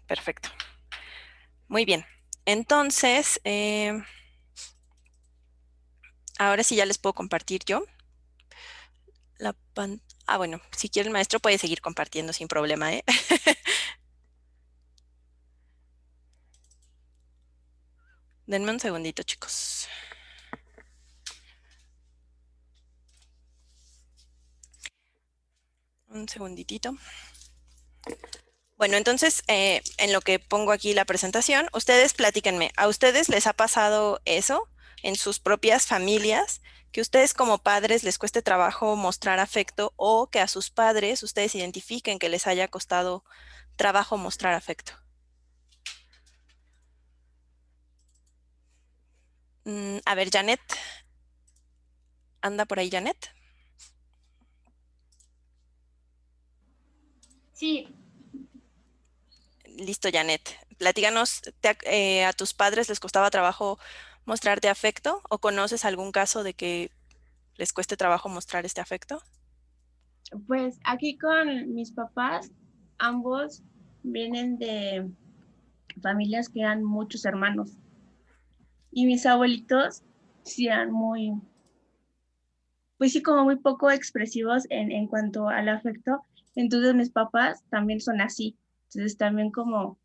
Perfecto. Muy bien. Entonces, ahora sí ya les puedo compartir yo la bueno, si quiere el maestro puede seguir compartiendo sin problema, ¿eh? Denme un segundito, chicos. Un segunditito. Bueno, entonces, en lo que pongo aquí la presentación, ustedes platíquenme, ¿a ustedes les ha pasado eso en sus propias familias? Que ustedes como padres les cueste trabajo mostrar afecto o que a sus padres ustedes identifiquen que les haya costado trabajo mostrar afecto. A ver, Janet, ¿anda por ahí Janet? Sí, Listo, Janet. Platíganos, ¿a tus padres les costaba trabajo mostrarte afecto o conoces algún caso de que les cueste trabajo mostrar este afecto? pues aquí con mis papás, ambos vienen de familias que eran muchos hermanos y mis abuelitos sí eran muy, pues sí, como muy poco expresivos en cuanto al afecto. Entonces mis papás también son así. Entonces también como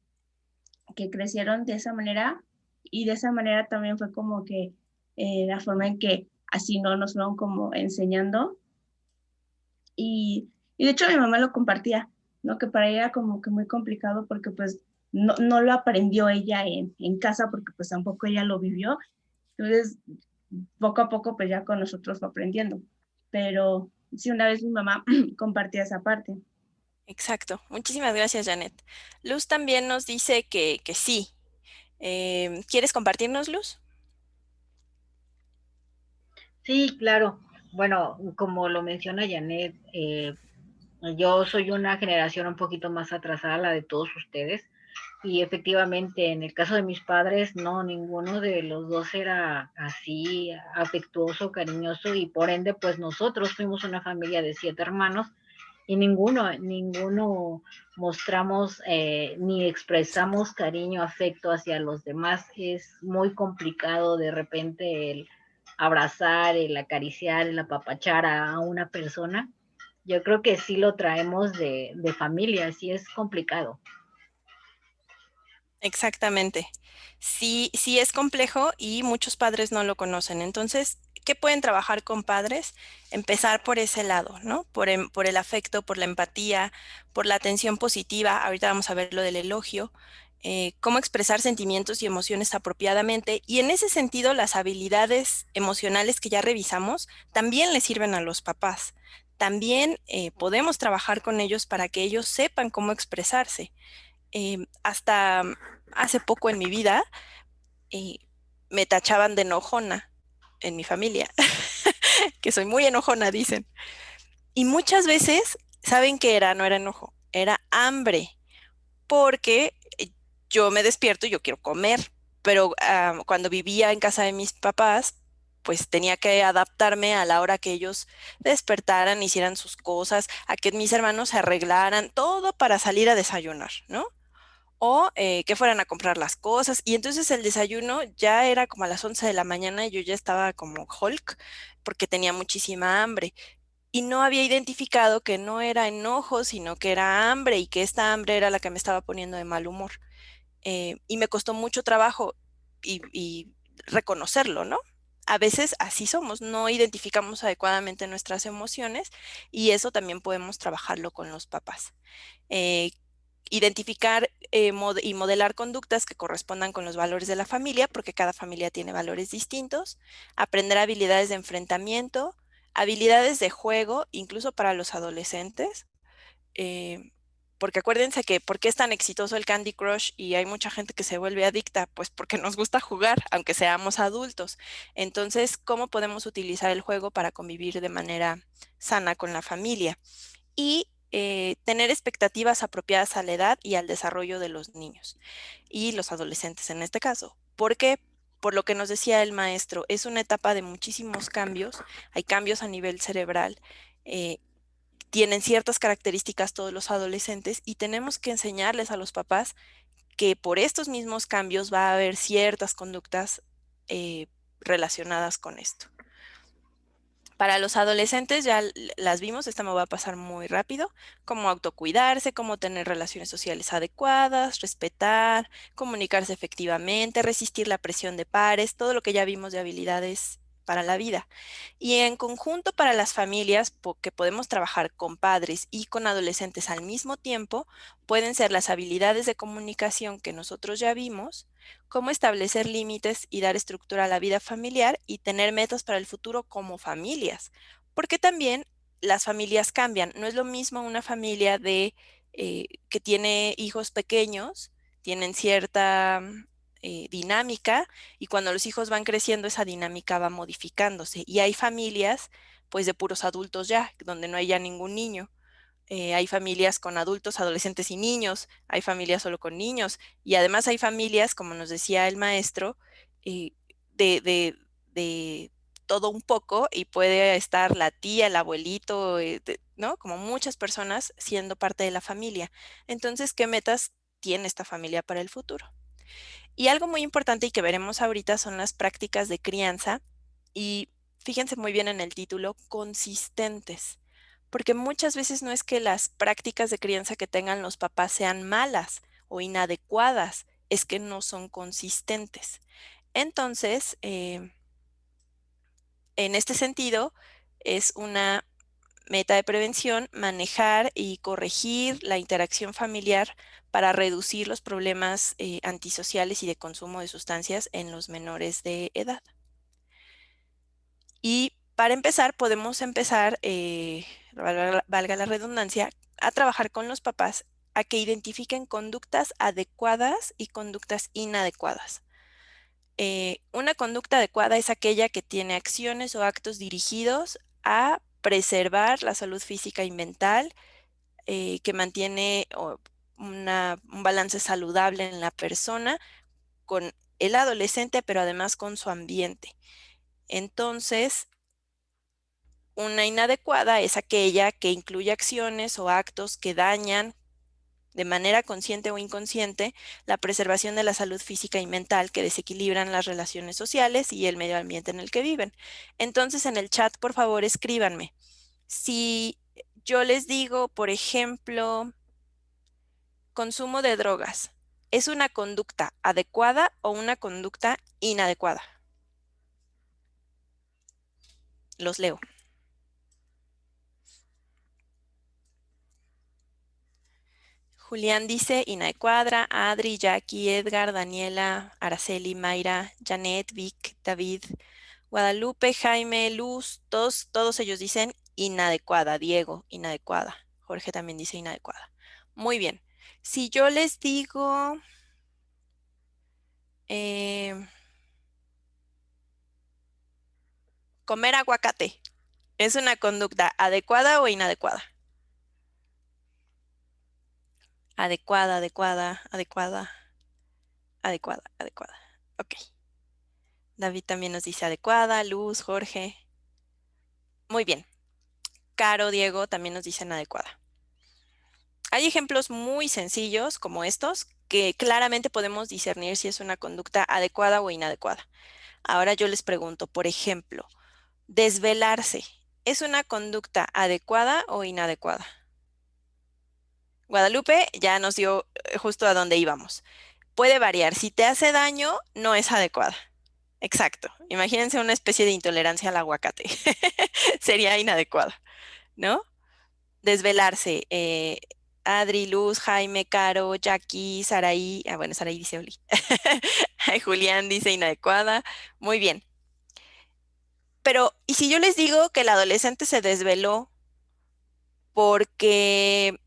que crecieron de esa manera y de esa manera también fue como que la forma en que así no nos fueron como enseñando y de hecho mi mamá lo compartía, ¿no? Que para ella era como que muy complicado porque pues no lo aprendió ella en casa porque pues tampoco ella lo vivió. Entonces, poco a poco pues ya con nosotros fue aprendiendo. Pero sí, una vez mi mamá compartía esa parte. Exacto. Muchísimas gracias, Janet. Luz también nos dice que sí. ¿Quieres compartirnos, Luz? Sí, claro. Bueno, como lo menciona Janet, yo soy una generación un poquito más atrasada, la de todos ustedes, y efectivamente en el caso de mis padres, no, ninguno de los dos era así afectuoso, cariñoso, y por ende, pues nosotros fuimos una familia de 7 hermanos y ninguno mostramos ni expresamos cariño, afecto hacia los demás. Es muy complicado de repente el abrazar, el acariciar, el apapachar a una persona. Yo creo que sí lo traemos de familia, sí es complicado. Exactamente. Sí, sí es complejo y muchos padres no lo conocen. Entonces, ¿qué pueden trabajar con padres? Empezar por ese lado, ¿no? Por el afecto, por la empatía, por la atención positiva. Ahorita vamos a ver lo del elogio, cómo expresar sentimientos y emociones apropiadamente. Y en ese sentido, las habilidades emocionales que ya revisamos también les sirven a los papás. También podemos trabajar con ellos para que ellos sepan cómo expresarse. Hasta hace poco en mi vida eh, me tachaban de enojona en mi familia, que soy muy enojona, dicen. Y muchas veces, ¿saben qué era? No era enojo, era hambre, porque yo me despierto y yo quiero comer, pero cuando vivía en casa de mis papás, pues tenía que adaptarme a la hora que ellos despertaran, hicieran sus cosas, a que mis hermanos se arreglaran, todo para salir a desayunar, ¿no? O que fueran a comprar las cosas. Y entonces el desayuno ya era como a las 11 de la mañana y yo ya estaba como Hulk porque tenía muchísima hambre. Y no había identificado que no era enojo, sino que era hambre y que esta hambre era la que me estaba poniendo de mal humor. Y me costó mucho trabajo y reconocerlo, ¿no? A veces así somos, no identificamos adecuadamente nuestras emociones y eso también podemos trabajarlo con los papás. Eh, Identificar y modelar conductas que correspondan con los valores de la familia, porque cada familia tiene valores distintos, aprender habilidades de enfrentamiento, habilidades de juego, incluso para los adolescentes, eh, porque acuérdense que ¿por qué es tan exitoso el Candy Crush y hay mucha gente que se vuelve adicta? Pues porque nos gusta jugar, aunque seamos adultos. Entonces, ¿cómo podemos utilizar el juego para convivir de manera sana con la familia? Y tener expectativas apropiadas a la edad y al desarrollo de los niños y los adolescentes en este caso. Porque, por lo que nos decía el maestro, es una etapa de muchísimos cambios, hay cambios a nivel cerebral, eh, tienen ciertas características todos los adolescentes y tenemos que enseñarles a los papás que por estos mismos cambios va a haber ciertas conductas relacionadas con esto. Para los adolescentes ya las vimos, esta me va a pasar muy rápido, cómo autocuidarse, cómo tener relaciones sociales adecuadas, respetar, comunicarse efectivamente, resistir la presión de pares, todo lo que ya vimos de habilidades para la vida. Y en conjunto para las familias que podemos trabajar con padres y con adolescentes al mismo tiempo, pueden ser las habilidades de comunicación que nosotros ya vimos, cómo establecer límites y dar estructura a la vida familiar y tener metas para el futuro como familias, porque también las familias cambian. No es lo mismo una familia que tiene hijos pequeños, tienen cierta dinámica y cuando los hijos van creciendo esa dinámica va modificándose y hay familias pues de puros adultos ya, donde no hay ya ningún niño. Hay familias con adultos, adolescentes y niños, hay familias solo con niños y además hay familias, como nos decía el maestro, eh, de, de- de todo un poco y puede estar la tía, el abuelito, ¿no? Como muchas personas siendo parte de la familia. Entonces, ¿qué metas tiene esta familia para el futuro? Y algo muy importante y que veremos ahorita son las prácticas de crianza y fíjense muy bien en el título, consistentes, porque muchas veces no es que las prácticas de crianza que tengan los papás sean malas o inadecuadas, es que no son consistentes. Entonces, en este sentido, es una meta de prevención, manejar y corregir la interacción familiar para reducir los problemas antisociales y de consumo de sustancias en los menores de edad. Y para empezar, podemos empezar, valga la redundancia, a trabajar con los papás a que identifiquen conductas adecuadas y conductas inadecuadas. Una conducta adecuada es aquella que tiene acciones o actos dirigidos a preservar la salud física y mental, que mantiene un balance saludable en la persona con el adolescente, pero además con su ambiente. Entonces, una inadecuada es aquella que incluye acciones o actos que dañan de manera consciente o inconsciente la preservación de la salud física y mental, que desequilibran las relaciones sociales y el medio ambiente en el que viven. Entonces, en el chat, por favor, escríbanme. Si yo les digo, por ejemplo, consumo de drogas, ¿es una conducta adecuada o una conducta inadecuada? Los leo. Julián dice inadecuada, Adri, Jackie, Edgar, Daniela, Araceli, Mayra, Janet, Vic, David, Guadalupe, Jaime, Luz, todos ellos dicen inadecuada. Diego, inadecuada. Jorge también dice inadecuada. Muy bien. Si yo les digo comer aguacate, ¿es una conducta adecuada o inadecuada? Adecuada, adecuada, adecuada, adecuada, adecuada. Ok. David también nos dice adecuada, Luz, Jorge. Muy bien. Caro, Diego también nos dicen adecuada. Hay ejemplos muy sencillos como estos que claramente podemos discernir si es una conducta adecuada o inadecuada. Ahora yo les pregunto, por ejemplo, desvelarse, ¿es una conducta adecuada o inadecuada? Guadalupe ya nos dio justo a dónde íbamos. Puede variar. Si te hace daño, no es adecuada. Exacto. Imagínense una especie de intolerancia al aguacate. Sería inadecuada, ¿no? Desvelarse. Adri, Luz, Jaime, Caro, Jackie, Saraí. Ah, bueno, Saraí dice Oli. Julián dice inadecuada. Muy bien. Pero, ¿y si yo les digo que el adolescente se desveló porque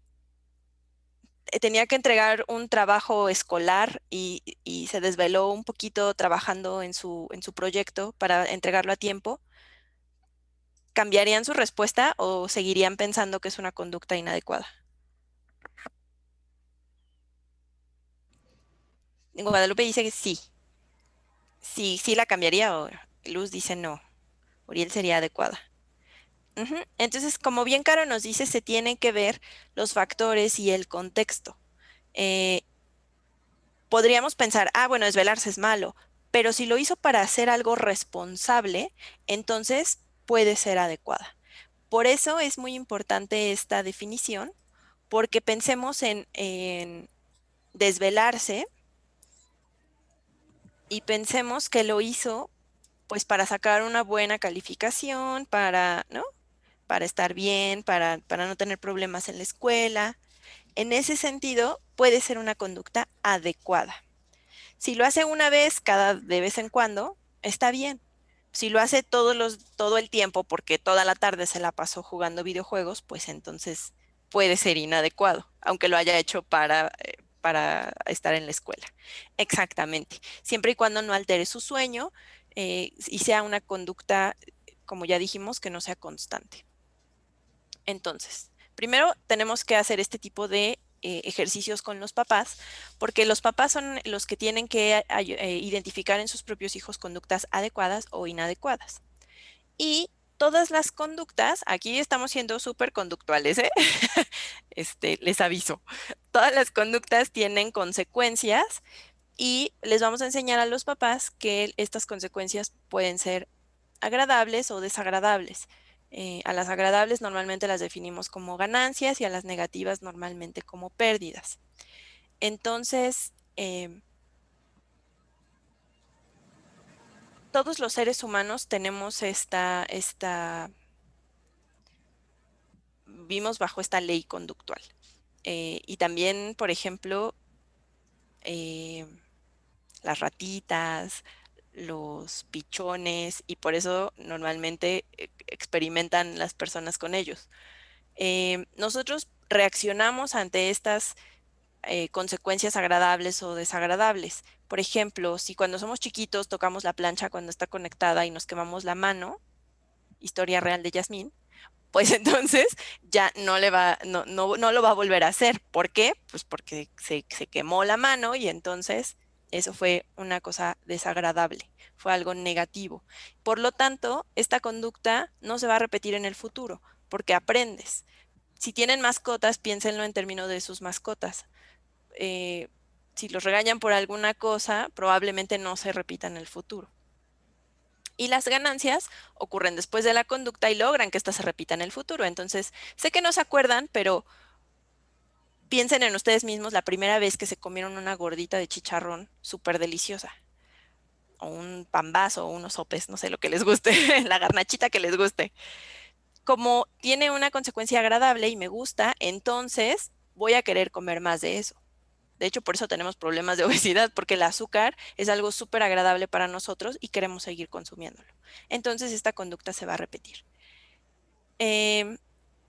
tenía que entregar un trabajo escolar y se desveló un poquito trabajando en su proyecto para entregarlo a tiempo? ¿Cambiarían su respuesta o seguirían pensando que es una conducta inadecuada? Guadalupe dice que sí. Sí, sí la cambiaría o Luz dice no. Uriel sería adecuada. Ujú. Entonces, como bien Caro nos dice, se tienen que ver los factores y el contexto. Eh, podríamos pensar, ah, bueno, desvelarse es malo, pero si lo hizo para hacer algo responsable, entonces puede ser adecuada. Por eso es muy importante esta definición, porque pensemos en desvelarse y pensemos que lo hizo pues para sacar una buena calificación, para, ¿no? Para estar bien, para no tener problemas en la escuela. En ese sentido, puede ser una conducta adecuada. Si lo hace una vez de vez en cuando, está bien. Si lo hace todo el tiempo porque toda la tarde se la pasó jugando videojuegos, pues entonces puede ser inadecuado, aunque lo haya hecho para estar en la escuela. Exactamente. Siempre y cuando no altere su sueño y sea una conducta, como ya dijimos, que no sea constante. Entonces, primero tenemos que hacer este tipo de ejercicios con los papás, porque los papás son los que tienen que identificar en sus propios hijos conductas adecuadas o inadecuadas. Y todas las conductas, aquí estamos siendo súper conductuales, ¿eh? Les aviso. Todas las conductas tienen consecuencias y les vamos a enseñar a los papás que estas consecuencias pueden ser agradables o desagradables. A las agradables normalmente las definimos como ganancias y a las negativas normalmente como pérdidas. Entonces, todos los seres humanos tenemos vivimos bajo esta ley conductual. Y también, por ejemplo, eh, las ratitas, los pichones, y por eso normalmente experimentan las personas con ellos. Nosotros reaccionamos ante estas consecuencias agradables o desagradables. Por ejemplo, si cuando somos chiquitos tocamos la plancha cuando está conectada y nos quemamos la mano, historia real de Yasmín, pues entonces ya no lo va a volver a hacer. ¿Por qué? Pues porque se quemó la mano y entonces eso fue una cosa desagradable, fue algo negativo. Por lo tanto, esta conducta no se va a repetir en el futuro, porque aprendes. Si tienen mascotas, piénsenlo en términos de sus mascotas. Si los regañan por alguna cosa, probablemente no se repita en el futuro. Y las ganancias ocurren después de la conducta y logran que ésta se repita en el futuro. Entonces, sé que no se acuerdan, pero piensen en ustedes mismos la primera vez que se comieron una gordita de chicharrón súper deliciosa, o un pambazo, o unos sopes, no sé lo que les guste, la garnachita que les guste. Como tiene una consecuencia agradable y me gusta, entonces voy a querer comer más de eso. De hecho, por eso tenemos problemas de obesidad, porque el azúcar es algo súper agradable para nosotros y queremos seguir consumiéndolo. Entonces, esta conducta se va a repetir.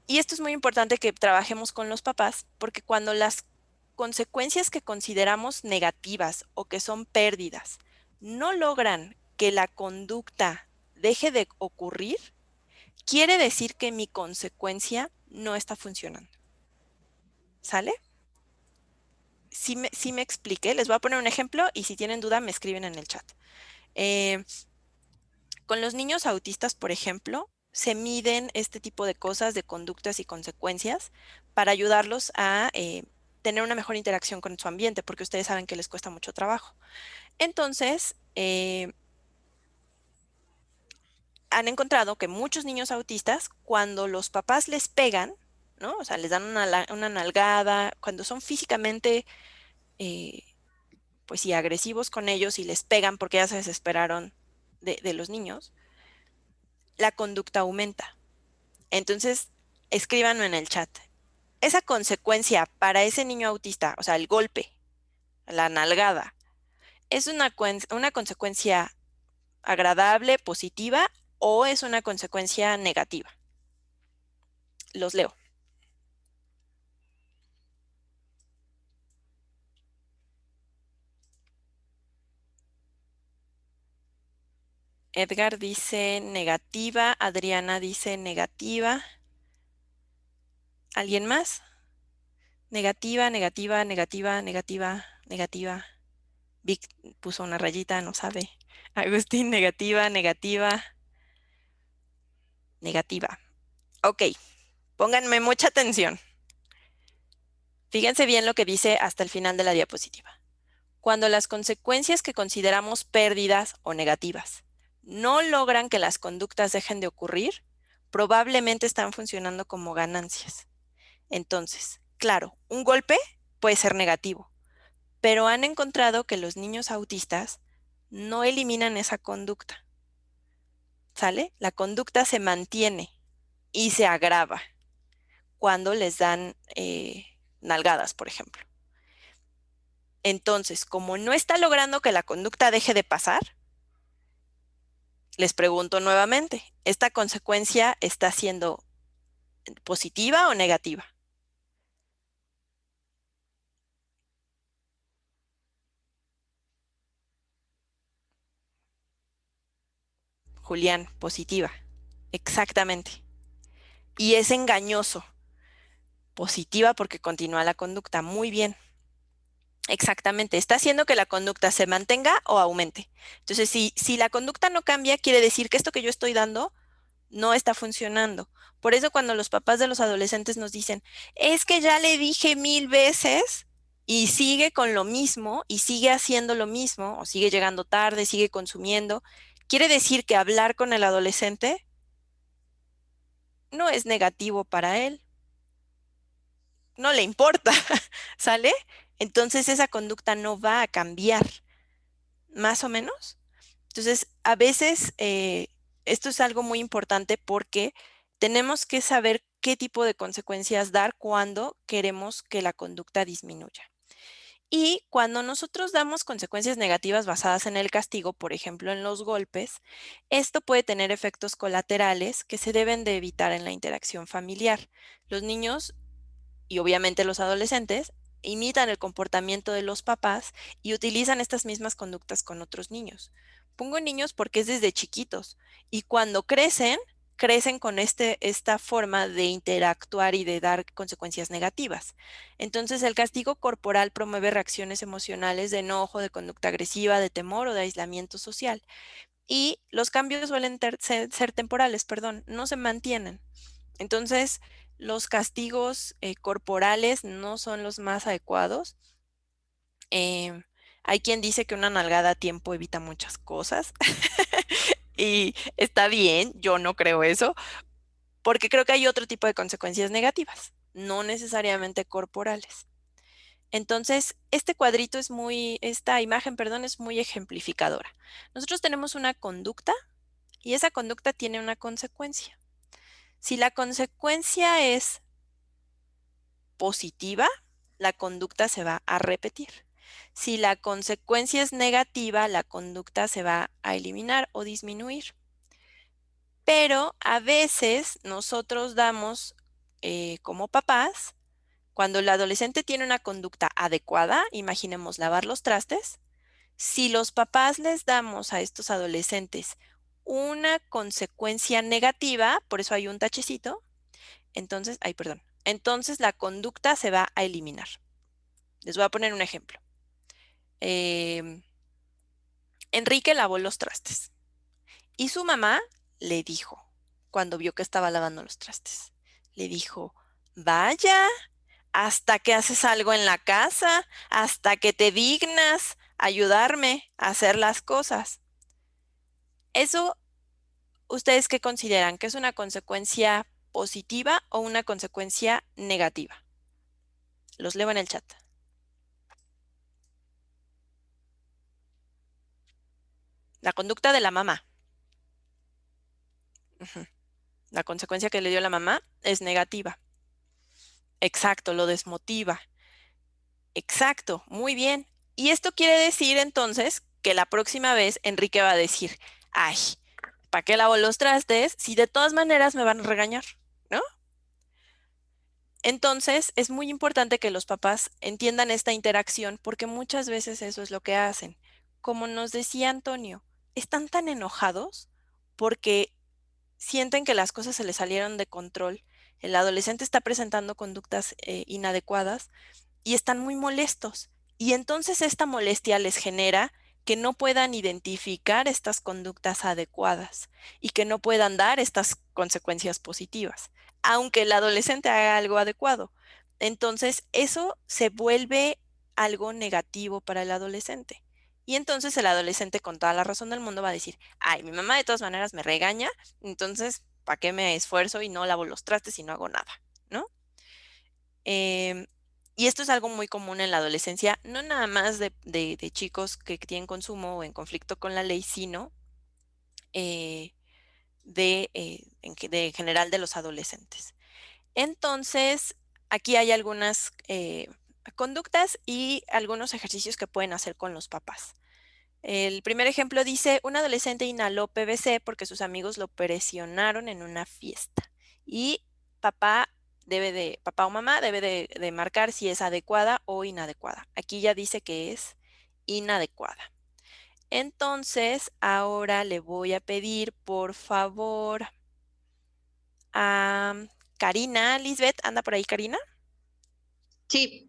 Y esto es muy importante que trabajemos con los papás, porque cuando las consecuencias que consideramos negativas o que son pérdidas no logran que la conducta deje de ocurrir, quiere decir que mi consecuencia no está funcionando. ¿Sale? Sí me expliqué. Les voy a poner un ejemplo y si tienen duda me escriben en el chat. Con los niños autistas, por ejemplo, se miden este tipo de cosas, de conductas y consecuencias para ayudarlos a tener una mejor interacción con su ambiente, porque ustedes saben que les cuesta mucho trabajo. Entonces, han encontrado que muchos niños autistas, cuando los papás les pegan, ¿no? O sea, les dan una nalgada, cuando son físicamente pues sí, agresivos con ellos y les pegan porque ya se desesperaron de los niños, la conducta aumenta. Entonces, escríbanlo en el chat. Esa consecuencia para ese niño autista, o sea, el golpe, la nalgada, ¿es una consecuencia agradable, positiva o es una consecuencia negativa? Los leo. Edgar dice negativa, Adriana dice negativa. ¿Alguien más? Negativa, negativa, negativa, negativa, negativa. Vic puso una rayita, no sabe. Agustín, negativa, negativa, negativa. Ok, pónganme mucha atención. Fíjense bien lo que dice hasta el final de la diapositiva. Cuando las consecuencias que consideramos pérdidas o negativas no logran que las conductas dejen de ocurrir, probablemente están funcionando como ganancias. Entonces, claro, un golpe puede ser negativo, pero han encontrado que los niños autistas no eliminan esa conducta, ¿sale? La conducta se mantiene y se agrava cuando les dan nalgadas, por ejemplo. Entonces, como no está logrando que la conducta deje de pasar, les pregunto nuevamente, ¿esta consecuencia está siendo positiva o negativa? Julián, positiva. Exactamente. Y es engañoso. Positiva porque continúa la conducta. Muy bien. Exactamente. Está haciendo que la conducta se mantenga o aumente. Entonces, si la conducta no cambia, quiere decir que esto que yo estoy dando no está funcionando. Por eso cuando los papás de los adolescentes nos dicen, es que ya le dije 1000 veces y sigue con lo mismo y sigue haciendo lo mismo o sigue llegando tarde, sigue consumiendo, quiere decir que hablar con el adolescente no es negativo para él, no le importa, ¿sale? Entonces esa conducta no va a cambiar, más o menos. Entonces, a veces esto es algo muy importante porque tenemos que saber qué tipo de consecuencias dar cuando queremos que la conducta disminuya. Y cuando nosotros damos consecuencias negativas basadas en el castigo, por ejemplo, en los golpes, esto puede tener efectos colaterales que se deben de evitar en la interacción familiar. Los niños y obviamente los adolescentes imitan el comportamiento de los papás y utilizan estas mismas conductas con otros niños. Pongo niños porque es desde chiquitos y cuando crecen, crecen con esta forma de interactuar y de dar consecuencias negativas. Entonces, el castigo corporal promueve reacciones emocionales de enojo, de conducta agresiva, de temor o de aislamiento social. Y los cambios suelen ser temporales, perdón, no se mantienen. Entonces, los castigos corporales no son los más adecuados. Em, Hay quien dice que una nalgada a tiempo evita muchas cosas y está bien, yo no creo eso, porque creo que hay otro tipo de consecuencias negativas, no necesariamente corporales. Entonces, esta imagen, perdón, es muy ejemplificadora. Nosotros tenemos una conducta y esa conducta tiene una consecuencia. Si la consecuencia es positiva, la conducta se va a repetir. Si la consecuencia es negativa, la conducta se va a eliminar o disminuir. Pero a veces nosotros damos, como papás, cuando el adolescente tiene una conducta adecuada, imaginemos lavar los trastes, si los papás les damos a estos adolescentes una consecuencia negativa, por eso hay un tachecito, entonces, ay, perdón, entonces la conducta se va a eliminar. Les voy a poner un ejemplo. Em, Enrique lavó los trastes y su mamá le dijo, cuando vio que estaba lavando los trastes, le dijo, vaya, hasta que haces algo en la casa, hasta que te dignas ayudarme a hacer las cosas. Eso, ¿ustedes qué consideran? ¿Que es una consecuencia positiva o una consecuencia negativa? Los leo en el chat. La conducta de la mamá. Ujú. La consecuencia que le dio la mamá es negativa. Exacto, lo desmotiva. Exacto, muy bien. Y esto quiere decir entonces que la próxima vez Enrique va a decir, ay, ¿para qué lavo los trastes si de todas maneras me van a regañar? ¿No? Entonces es muy importante que los papás entiendan esta interacción porque muchas veces eso es lo que hacen. Como nos decía Antonio, están tan enojados porque sienten que las cosas se les salieron de control. El adolescente está presentando conductas inadecuadas y están muy molestos. Y entonces esta molestia les genera que no puedan identificar estas conductas adecuadas y que no puedan dar estas consecuencias positivas, aunque el adolescente haga algo adecuado. Entonces eso se vuelve algo negativo para el adolescente. Y entonces el adolescente con toda la razón del mundo va a decir, ay, mi mamá de todas maneras me regaña, entonces, ¿para qué me esfuerzo y no lavo los trastes y no hago nada? ¿No? Em, y esto es algo muy común en la adolescencia, no nada más de chicos que tienen consumo o en conflicto con la ley, sino eh, de general de los adolescentes. Entonces, aquí hay algunas conductas y algunos ejercicios que pueden hacer con los papás. El primer ejemplo dice, un adolescente inhaló PVC porque sus amigos lo presionaron en una fiesta y papá papá o mamá debe de marcar si es adecuada o inadecuada. Aquí ya dice que es inadecuada. Entonces, ahora le voy a pedir, por favor, a Karina. Lisbeth, ¿anda por ahí, Karina? Sí,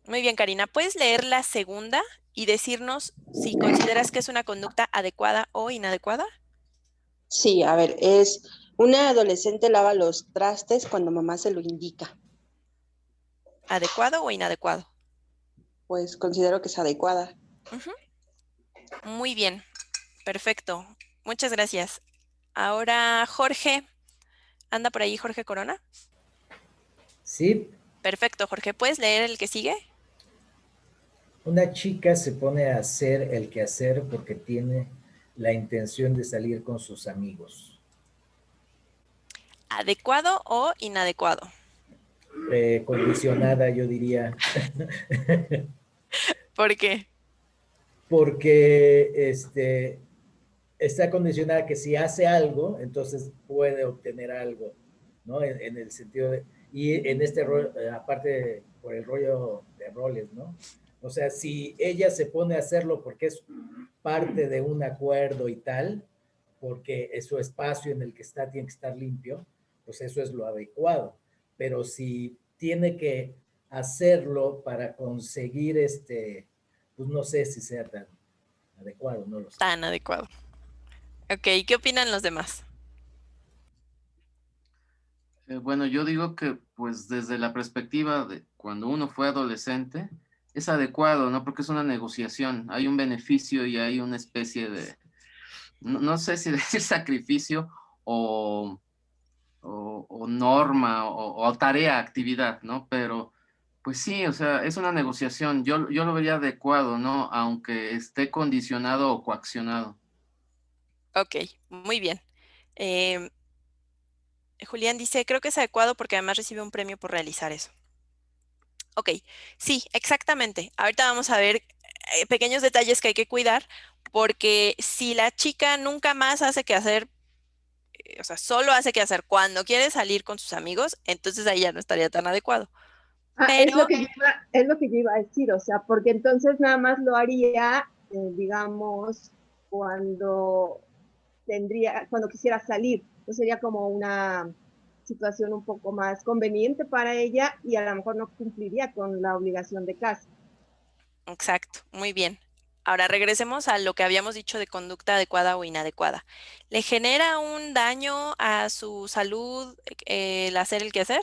Muy bien, Karina. ¿Puedes leer la segunda y decirnos si consideras que es una conducta adecuada o inadecuada? sí, a ver, es una adolescente lava los trastes cuando mamá se lo indica. ¿Adecuado o inadecuado? Pues considero que es adecuada. Ujú. Muy bien, perfecto. Muchas gracias. Ahora, Jorge, ¿anda por ahí Jorge Corona? Sí, Perfecto, Jorge. ¿Puedes leer el que sigue? una chica se pone a hacer el quehacer porque tiene la intención de salir con sus amigos. ¿Adecuado o inadecuado? Condicionada, yo diría, ¿Por qué? porque está condicionada que si hace algo, entonces puede obtener algo, ¿no? En el sentido de, y en este rol, aparte por el rollo de roles, ¿no? O sea, si ella se pone a hacerlo porque es parte de un acuerdo y tal, porque es su espacio en el que está, tiene que estar limpio, pues eso es lo adecuado. Pero si tiene que hacerlo para conseguir pues no sé si sea tan adecuado, no lo sé. Tan adecuado. Ok, ¿qué opinan los demás? Bueno, yo digo que pues desde la perspectiva de cuando uno fue adolescente, es adecuado, ¿no? Porque es una negociación, hay un beneficio y hay una especie de, no sé si decir sacrificio o, o norma o tarea, actividad, ¿no? Pero pues sí, o sea, es una negociación, yo lo vería adecuado, ¿no? Aunque esté condicionado o coaccionado. Ok, muy bien. Em, Julián dice, creo que es adecuado porque además recibe un premio por realizar eso. Ok, sí, exactamente. Ahorita vamos a ver pequeños detalles que hay que cuidar, porque si la chica nunca más hace que hacer, o sea, solo hace que hacer cuando quiere salir con sus amigos, entonces ahí ya no estaría tan adecuado. Ah, Pero, es lo que yo iba a decir, o sea, porque entonces nada más lo haría, digamos, cuando cuando quisiera salir. Entonces sería como una situación un poco más conveniente para ella y a lo mejor no cumpliría con la obligación de casa. exacto, muy bien. Ahora regresemos a lo que habíamos dicho de conducta adecuada o inadecuada. ¿Le genera un daño a su salud el hacer el quehacer?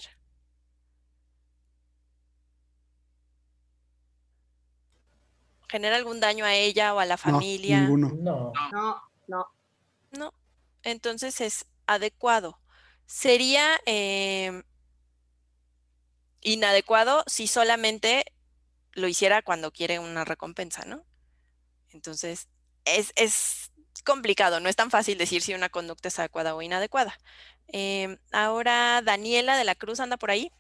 ¿Genera algún daño a ella o a la No, familia? ninguno. No, No, no. No, entonces es adecuado. Sería inadecuado si solamente lo hiciera cuando quiere una recompensa, ¿no? Entonces es complicado, no es tan fácil decir si una conducta es adecuada o inadecuada. Ahora Daniela de la Cruz anda por ahí.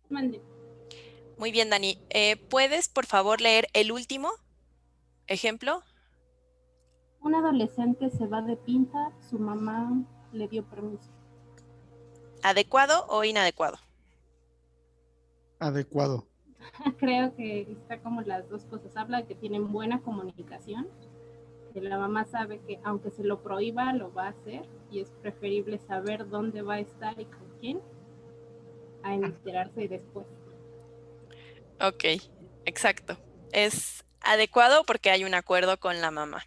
Mande. Muy bien, Dani. ¿Puedes, por favor, leer el último ejemplo? Un adolescente se va de pinta, su mamá le dio permiso. ¿Adecuado o inadecuado? Adecuado. Creo que está como las dos cosas. Habla de que tienen buena comunicación, que la mamá sabe que aunque se lo prohíba, lo va a hacer y es preferible saber dónde va a estar y con quién a enterarse después. Ok, exacto. Es adecuado porque hay un acuerdo con la mamá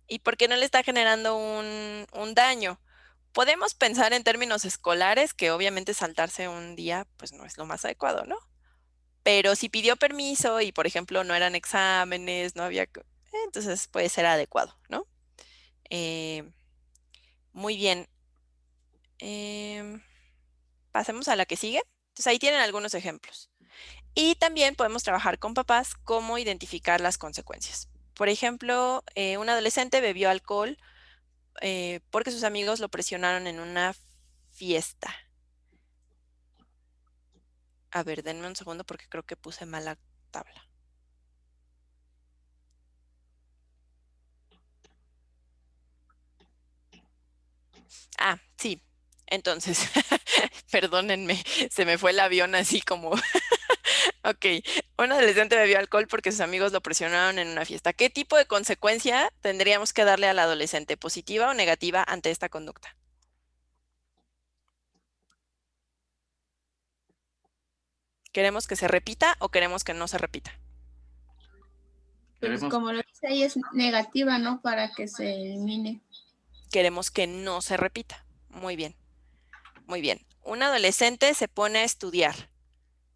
y porque no le está generando un daño. Podemos pensar en términos escolares que obviamente saltarse un día pues no es lo más adecuado, ¿no? Pero si pidió permiso y, por ejemplo, no eran exámenes, no había, entonces puede ser adecuado, ¿no? Muy bien. Pasemos a la que sigue. Entonces ahí tienen algunos ejemplos. Y también podemos trabajar con papás cómo identificar las consecuencias. Por ejemplo, un adolescente bebió alcohol porque sus amigos lo presionaron en una fiesta. A ver, denme un segundo porque creo que puse mala tabla. Ah, sí. Entonces, perdónenme, se me fue el avión así como... Ok, un adolescente bebió alcohol porque sus amigos lo presionaron en una fiesta. ¿Qué tipo de consecuencia tendríamos que darle al adolescente, positiva o negativa, ante esta conducta? ¿Queremos que se repita o queremos que no se repita? Pues como lo dice ahí, es negativa, ¿no? Para que se elimine. Queremos que no se repita. Muy bien, muy bien. Un adolescente se pone a estudiar.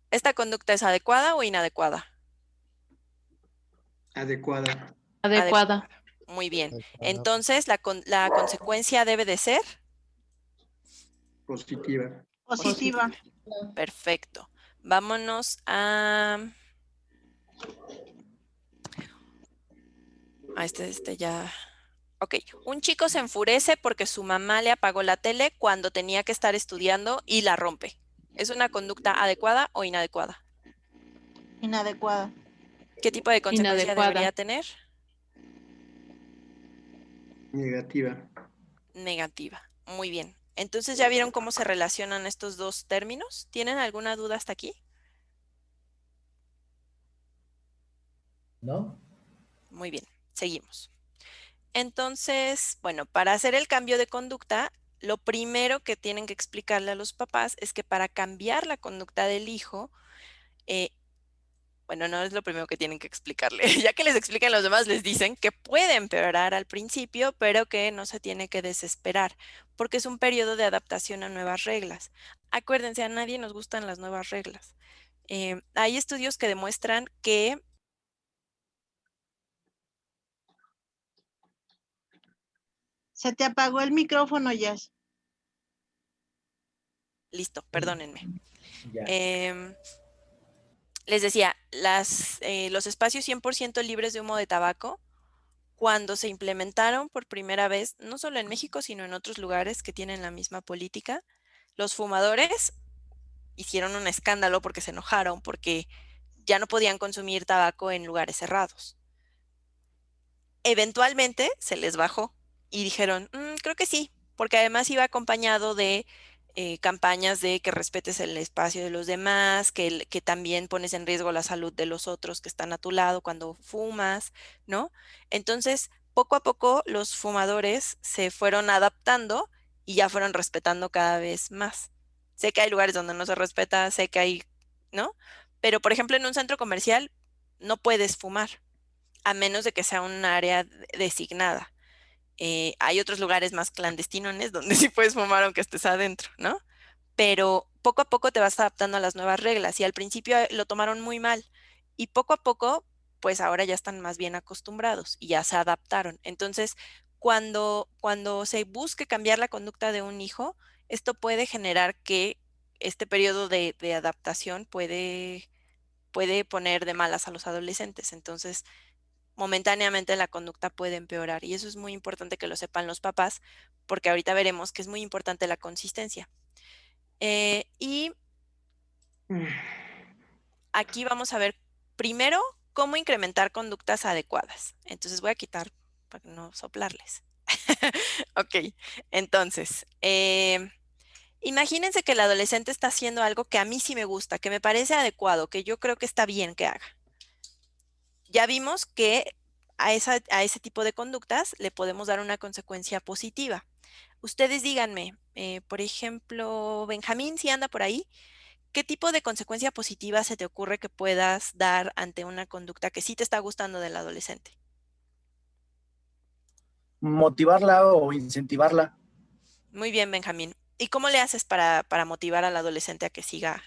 ¿Esta conducta es adecuada o inadecuada? Adecuada. Adecuada. Muy bien. Entonces, la consecuencia debe de ser Positiva. Positiva. perfecto. Vámonos a este ya. Ok, un chico se enfurece porque su mamá le apagó la tele cuando tenía que estar estudiando y la rompe. ¿Es una conducta adecuada o inadecuada? Inadecuada. ¿Qué tipo de consecuencia debería tener? Negativa. Negativa. Muy bien. Entonces, ¿ya vieron cómo se relacionan estos dos términos? ¿Tienen alguna duda hasta aquí? ¿No? Muy bien, seguimos. Entonces, bueno, para hacer el cambio de conducta, lo primero que tienen que explicarle a los papás es que para cambiar la conducta del hijo, bueno, no es lo primero que tienen que explicarle. Ya que les explican los demás, les dicen que puede empeorar al principio, pero que no se tiene que desesperar, porque es un periodo de adaptación a nuevas reglas. Acuérdense, a nadie nos gustan las nuevas reglas. Hay estudios que demuestran que... Se te apagó el micrófono, Jazz. Listo, perdónenme. Ya. Les decía, los espacios 100% libres de humo de tabaco, cuando se implementaron por primera vez, no solo en México, sino en otros lugares que tienen la misma política, los fumadores hicieron un escándalo porque se enojaron, porque ya no podían consumir tabaco en lugares cerrados. Eventualmente se les bajó y dijeron, creo que sí, porque además iba acompañado de campañas de que respetes el espacio de los demás, que también pones en riesgo la salud de los otros que están a tu lado cuando fumas, ¿no? Entonces, poco a poco los fumadores se fueron adaptando y ya fueron respetando cada vez más. Sé que hay lugares donde no se respeta, sé que hay, ¿no? Pero, por ejemplo, en un centro comercial no puedes fumar, a menos de que sea un área designada. Hay otros lugares más clandestinones donde sí puedes fumar aunque estés adentro, ¿no? Pero poco a poco te vas adaptando a las nuevas reglas y al principio lo tomaron muy mal y poco a poco, pues ahora ya están más bien acostumbrados y ya se adaptaron. Entonces, cuando se busque cambiar la conducta de un hijo, esto puede generar que este periodo de adaptación puede poner de malas a los adolescentes. Entonces, momentáneamente la conducta puede empeorar y eso es muy importante que lo sepan los papás porque ahorita veremos que es muy importante la consistencia. Y aquí vamos a ver primero cómo incrementar conductas adecuadas. Entonces voy a quitar para no soplarles. Ok, entonces, imagínense que el adolescente está haciendo algo que a mí sí me gusta, que me parece adecuado, que yo creo que está bien que haga. Ya vimos que a ese tipo de conductas le podemos dar una consecuencia positiva. Ustedes díganme, por ejemplo, Benjamín, si anda por ahí, ¿qué tipo de consecuencia positiva se te ocurre que puedas dar ante una conducta que sí te está gustando del adolescente? Motivarla o incentivarla. Muy bien, Benjamín. ¿Y cómo le haces para motivar al adolescente a que siga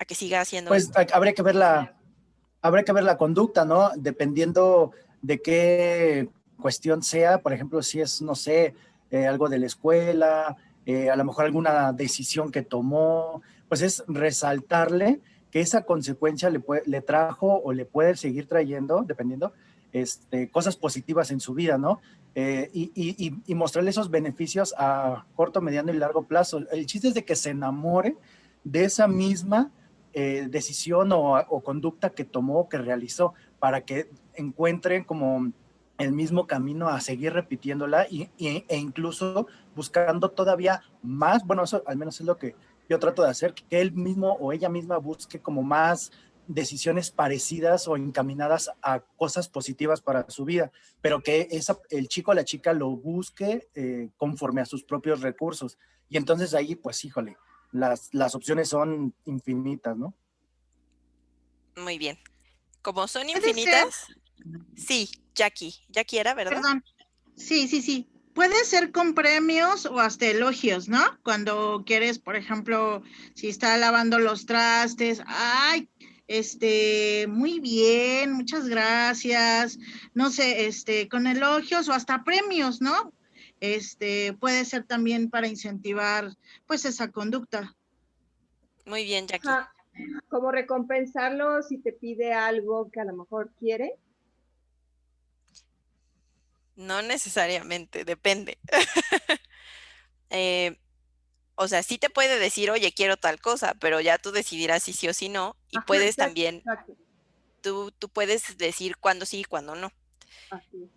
a que siga haciendo Pues esto. habría que ver la conducta, ¿no? Dependiendo de qué cuestión sea, por ejemplo, si es, no sé, algo de la escuela, a lo mejor alguna decisión que tomó, pues es resaltarle que esa consecuencia le trajo o le puede seguir trayendo, dependiendo, cosas positivas en su vida, ¿no? Y mostrarle esos beneficios a corto, mediano y largo plazo. El chiste es de que se enamore de esa misma decisión o conducta que tomó, que realizó, para que encuentren como el mismo camino a seguir repitiéndola e incluso buscando todavía más, bueno, eso al menos es lo que yo trato de hacer, que él mismo o ella misma busque como más decisiones parecidas o encaminadas a cosas positivas para su vida, pero que el chico o la chica lo busque conforme a sus propios recursos. Y entonces ahí, pues, híjole, las opciones son infinitas, ¿no? Muy bien. Como son Puede ser, infinitas, sí, Jackie era, ¿verdad? perdón, sí. Puede ser con premios o hasta elogios, ¿no? Cuando quieres, por ejemplo, si está lavando los trastes, ay, muy bien, muchas gracias. No sé, con elogios o hasta premios, ¿no? Puede ser también para incentivar, pues, esa conducta. Muy bien, Jackie. Ajá. Como recompensarlo si te pide algo que a lo mejor quiere. No necesariamente, depende. O sea, sí te puede decir, oye, quiero tal cosa, pero ya tú decidirás si sí o si no, y Ajá, puedes exacto, también, exacto. tú puedes decir cuándo sí y cuándo no. Así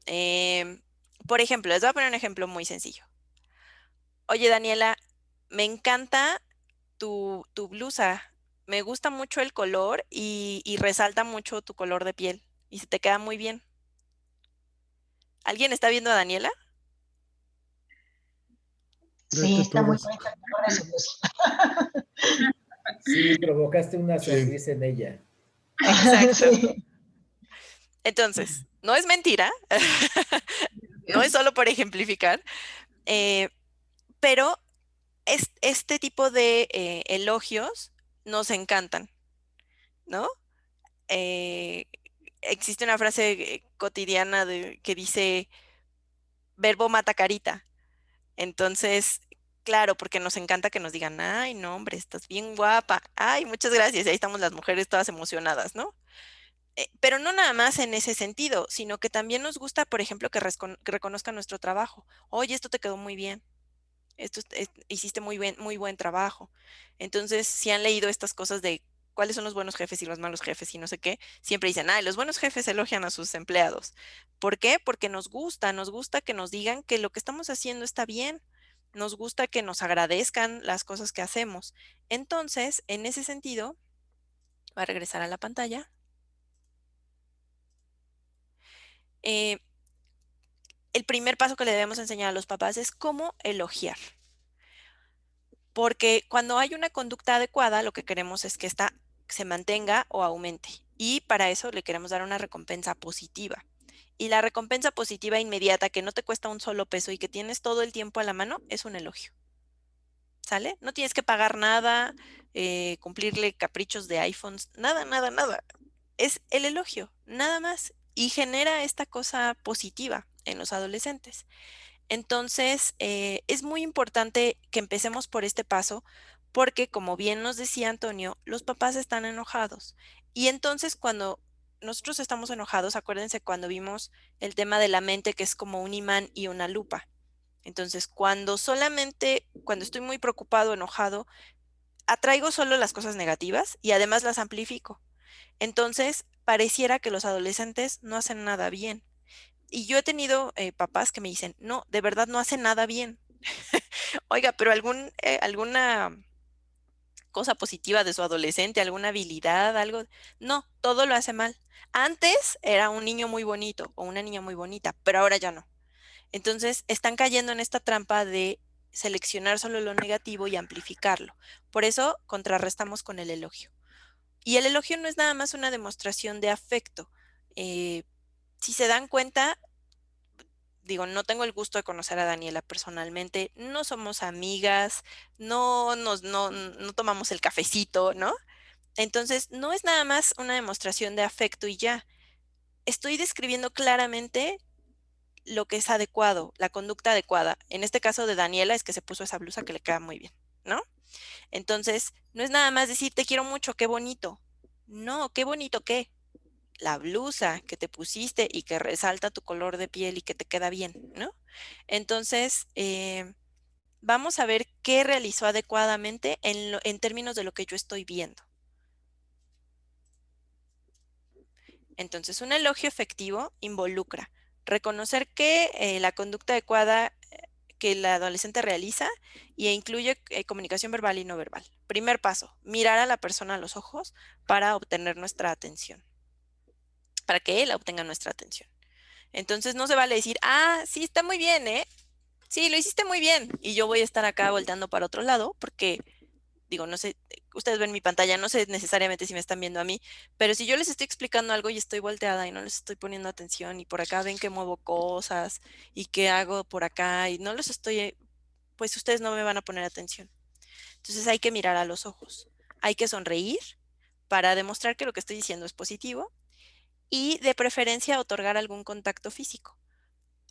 es. Por ejemplo, les voy a poner un ejemplo muy sencillo. Oye, Daniela, me encanta tu blusa, me gusta mucho el color y resalta mucho tu color de piel y se te queda muy bien. ¿Alguien está viendo a Daniela? Sí, está muy Todos. bonita. Gracias. Sí, provocaste una Sí. sonrisa en ella. Exacto. Sí. Entonces, no es mentira, no es solo por ejemplificar, pero este tipo de elogios nos encantan, ¿no? Eh, existe una frase cotidiana que dice, verbo mata carita. Entonces, claro, porque nos encanta que nos digan, ay, no, hombre, estás bien guapa, ay, muchas gracias, y ahí estamos las mujeres todas emocionadas, ¿no? Pero no nada más en ese sentido, sino que también nos gusta, por ejemplo, que reconozcan nuestro trabajo. Oye, esto te quedó muy bien. Hiciste muy buen trabajo. Entonces, si han leído estas cosas de cuáles son los buenos jefes y los malos jefes y no sé qué, siempre dicen, ay, los buenos jefes elogian a sus empleados. ¿Por qué? Porque nos gusta que nos digan que lo que estamos haciendo está bien. Nos gusta que nos agradezcan las cosas que hacemos. Entonces, en ese sentido, voy a regresar a la pantalla. Eh, el primer paso que le debemos enseñar a los papás es cómo elogiar. Porque cuando hay una conducta adecuada, lo que queremos es que ésta se mantenga o aumente. Y para eso le queremos dar una recompensa positiva. Y la recompensa positiva inmediata, que no te cuesta un solo peso y que tienes todo el tiempo a la mano, es un elogio. ¿Sale? No tienes que pagar nada, cumplirle caprichos de iPhones, nada. Es el elogio, nada más. Y genera esta cosa positiva en los adolescentes. Entonces, es muy importante que empecemos por este paso porque, como bien nos decía Antonio, los papás están enojados. Y entonces, cuando nosotros estamos enojados, acuérdense cuando vimos el tema de la mente, que es como un imán y una lupa. Entonces, cuando estoy muy preocupado, enojado, atraigo solo las cosas negativas y además las amplifico. Entonces, pareciera que los adolescentes no hacen nada bien. Y yo he tenido papás que me dicen, no, de verdad no hace nada bien. Oiga, pero alguna cosa positiva de su adolescente, alguna habilidad, algo. No, todo lo hace mal. Antes era un niño muy bonito o una niña muy bonita, pero ahora ya no. Entonces, están cayendo en esta trampa de seleccionar solo lo negativo y amplificarlo. Por eso, contrarrestamos con el elogio. Y el elogio no es nada más una demostración de afecto. Si se dan cuenta, digo, no tengo el gusto de conocer a Daniela personalmente, no somos amigas, no tomamos el cafecito, ¿no? Entonces, no es nada más una demostración de afecto y ya. Estoy describiendo claramente lo que es adecuado, la conducta adecuada. En este caso de Daniela es que se puso esa blusa que le queda muy bien, ¿no? Entonces, no es nada más decir, te quiero mucho, qué bonito. No, qué bonito qué. La blusa que te pusiste y que resalta tu color de piel y que te queda bien, ¿no? Entonces, vamos a ver qué realizó adecuadamente en términos de lo que yo estoy viendo. Entonces, un elogio efectivo involucra reconocer que la conducta adecuada que el adolescente realiza e incluye comunicación verbal y no verbal. Primer paso, mirar a la persona a los ojos para obtener nuestra atención, para que él obtenga nuestra atención. Entonces no se vale decir, ah, sí, está muy bien, ¿eh? Sí, lo hiciste muy bien. Y yo voy a estar acá volteando para otro lado porque, digo, no sé, ustedes ven mi pantalla, no sé necesariamente si me están viendo a mí, pero si yo les estoy explicando algo y estoy volteada y no les estoy poniendo atención y por acá ven que muevo cosas y que hago por acá y no los estoy, pues ustedes no me van a poner atención. Entonces hay que mirar a los ojos, hay que sonreír para demostrar que lo que estoy diciendo es positivo y de preferencia otorgar algún contacto físico.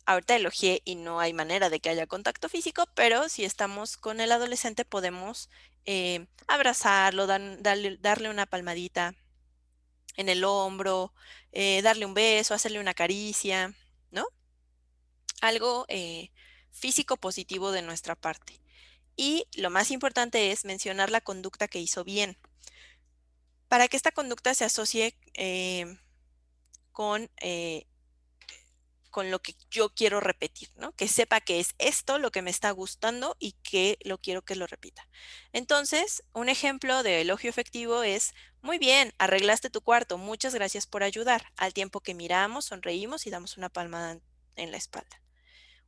Ahorita elogié y no hay manera de que haya contacto físico, pero si estamos con el adolescente podemos abrazarlo, darle una palmadita en el hombro, darle un beso, hacerle una caricia, ¿no? Algo físico positivo de nuestra parte. Y lo más importante es mencionar la conducta que hizo bien. Para que esta conducta se asocie con lo que yo quiero repetir, ¿no? Que sepa que es esto lo que me está gustando y que lo quiero que lo repita. Entonces, un ejemplo de elogio efectivo es, muy bien, arreglaste tu cuarto, muchas gracias por ayudar, al tiempo que miramos, sonreímos y damos una palmada en la espalda.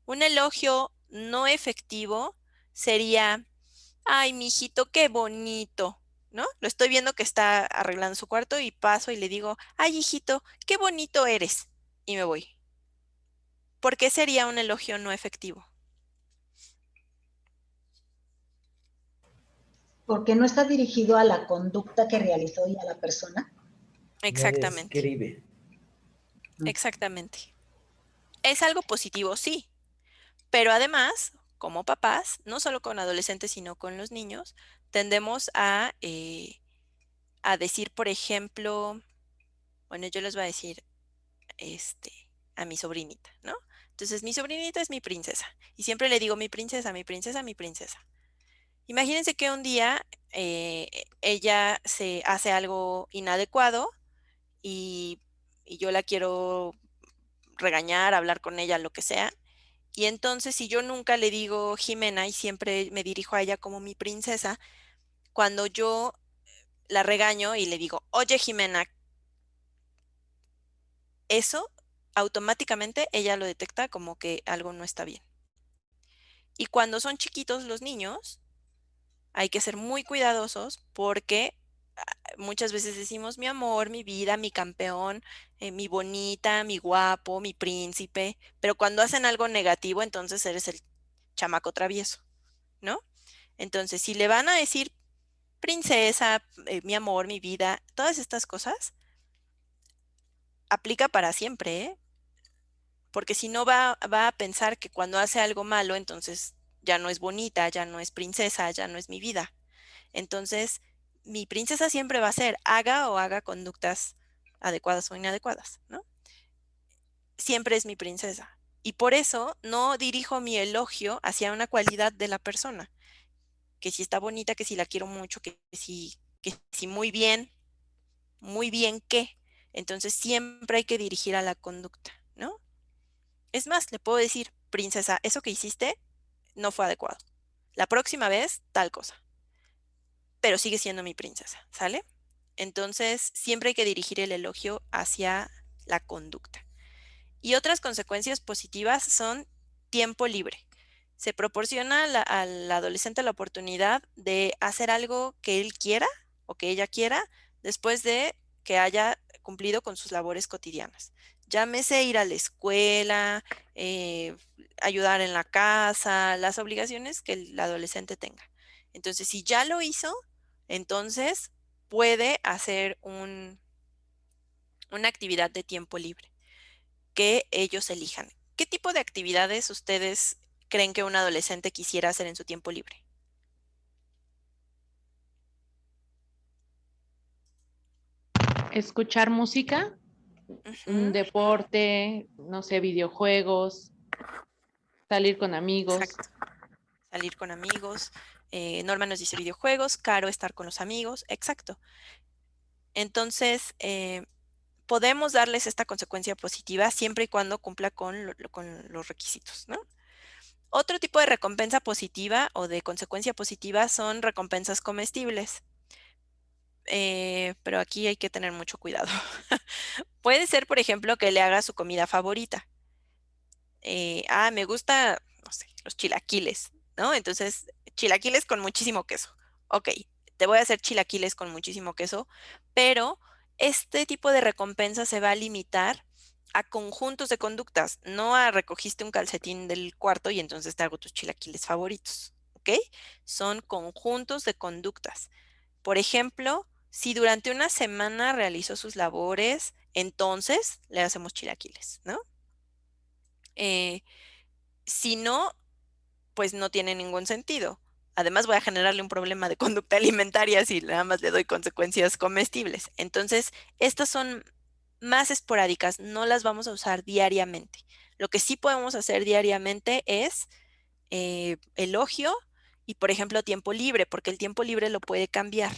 Un elogio no efectivo sería, ay, mijito, qué bonito, ¿no? Lo estoy viendo que está arreglando su cuarto y paso y le digo, ay, hijito, qué bonito eres, y me voy. ¿Por qué sería un elogio no efectivo? Porque no está dirigido a la conducta que realizó y a la persona. Exactamente. No describe. Exactamente. Es algo positivo, sí, pero además, como papás, no solo con adolescentes, sino con los niños, tendemos a decir, por ejemplo, bueno, yo les voy a decir a mi sobrinita, ¿no? Entonces, mi sobrinita es mi princesa y siempre le digo mi princesa, mi princesa, mi princesa. Imagínense que un día ella se hace algo inadecuado y yo la quiero regañar, hablar con ella, lo que sea. Y entonces, si yo nunca le digo Jimena y siempre me dirijo a ella como mi princesa, cuando yo la regaño y le digo, oye Jimena, eso automáticamente ella lo detecta como que algo no está bien. Y cuando son chiquitos los niños, hay que ser muy cuidadosos porque muchas veces decimos mi amor, mi vida, mi campeón, mi bonita, mi guapo, mi príncipe, pero cuando hacen algo negativo, entonces eres el chamaco travieso, ¿no? Entonces, si le van a decir princesa, mi amor, mi vida, todas estas cosas, aplica para siempre, ¿eh? Porque si no va a pensar que cuando hace algo malo, entonces ya no es bonita, ya no es princesa, ya no es mi vida. Entonces, mi princesa siempre va a ser, haga conductas adecuadas o inadecuadas, ¿no? Siempre es mi princesa. Y por eso no dirijo mi elogio hacia una cualidad de la persona, que si está bonita, que si la quiero mucho, que si muy bien que. Entonces siempre hay que dirigir a la conducta, ¿no? Es más, le puedo decir, princesa, eso que hiciste no fue adecuado. La próxima vez, tal cosa. Pero sigue siendo mi princesa, ¿sale? Entonces, siempre hay que dirigir el elogio hacia la conducta. Y otras consecuencias positivas son tiempo libre. Se proporciona al adolescente la oportunidad de hacer algo que él quiera o que ella quiera después de que haya cumplido con sus labores cotidianas. Llámese ir a la escuela, ayudar en la casa, las obligaciones que el adolescente tenga. Entonces, si ya lo hizo, entonces puede hacer una actividad de tiempo libre que ellos elijan. ¿Qué tipo de actividades ustedes creen que un adolescente quisiera hacer en su tiempo libre? Escuchar música, un deporte, no sé, videojuegos, salir con amigos. Exacto. Salir con amigos. Norma nos dice videojuegos, Caro estar con los amigos. Exacto. Entonces, podemos darles esta consecuencia positiva siempre y cuando cumpla con los requisitos, ¿no? Otro tipo de recompensa positiva o de consecuencia positiva son recompensas comestibles. Pero aquí hay que tener mucho cuidado. Puede ser, por ejemplo, que le haga su comida favorita. Me gusta, no sé, los chilaquiles, ¿no? Entonces, chilaquiles con muchísimo queso. Ok, te voy a hacer chilaquiles con muchísimo queso, pero este tipo de recompensa se va a limitar a conjuntos de conductas, no a recogiste un calcetín del cuarto y entonces te hago tus chilaquiles favoritos, ¿ok? Son conjuntos de conductas. Por ejemplo, si durante una semana realizó sus labores, entonces le hacemos chilaquiles, ¿no? Si no, pues no tiene ningún sentido. Además, voy a generarle un problema de conducta alimentaria si nada más le doy consecuencias comestibles. Entonces, estas son más esporádicas, no las vamos a usar diariamente. Lo que sí podemos hacer diariamente es elogio y, por ejemplo, tiempo libre, porque el tiempo libre lo puede cambiar,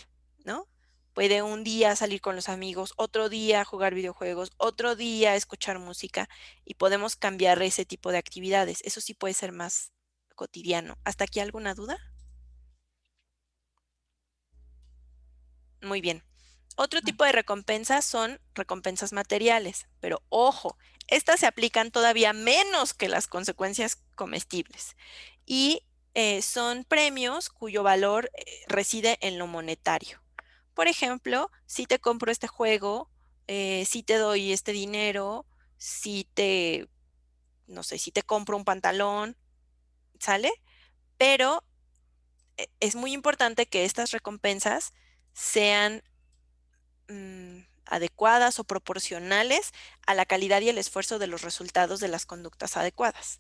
¿no? Puede un día salir con los amigos, otro día jugar videojuegos, otro día escuchar música y podemos cambiar ese tipo de actividades. Eso sí puede ser más cotidiano. ¿Hasta aquí alguna duda? Muy bien. Otro tipo de recompensas son recompensas materiales, pero ojo, estas se aplican todavía menos que las consecuencias comestibles y son premios cuyo valor reside en lo monetario. Por ejemplo, si te compro este juego, si te doy este dinero, no sé, si te compro un pantalón, ¿sale? Pero es muy importante que estas recompensas sean adecuadas o proporcionales a la calidad y el esfuerzo de los resultados de las conductas adecuadas.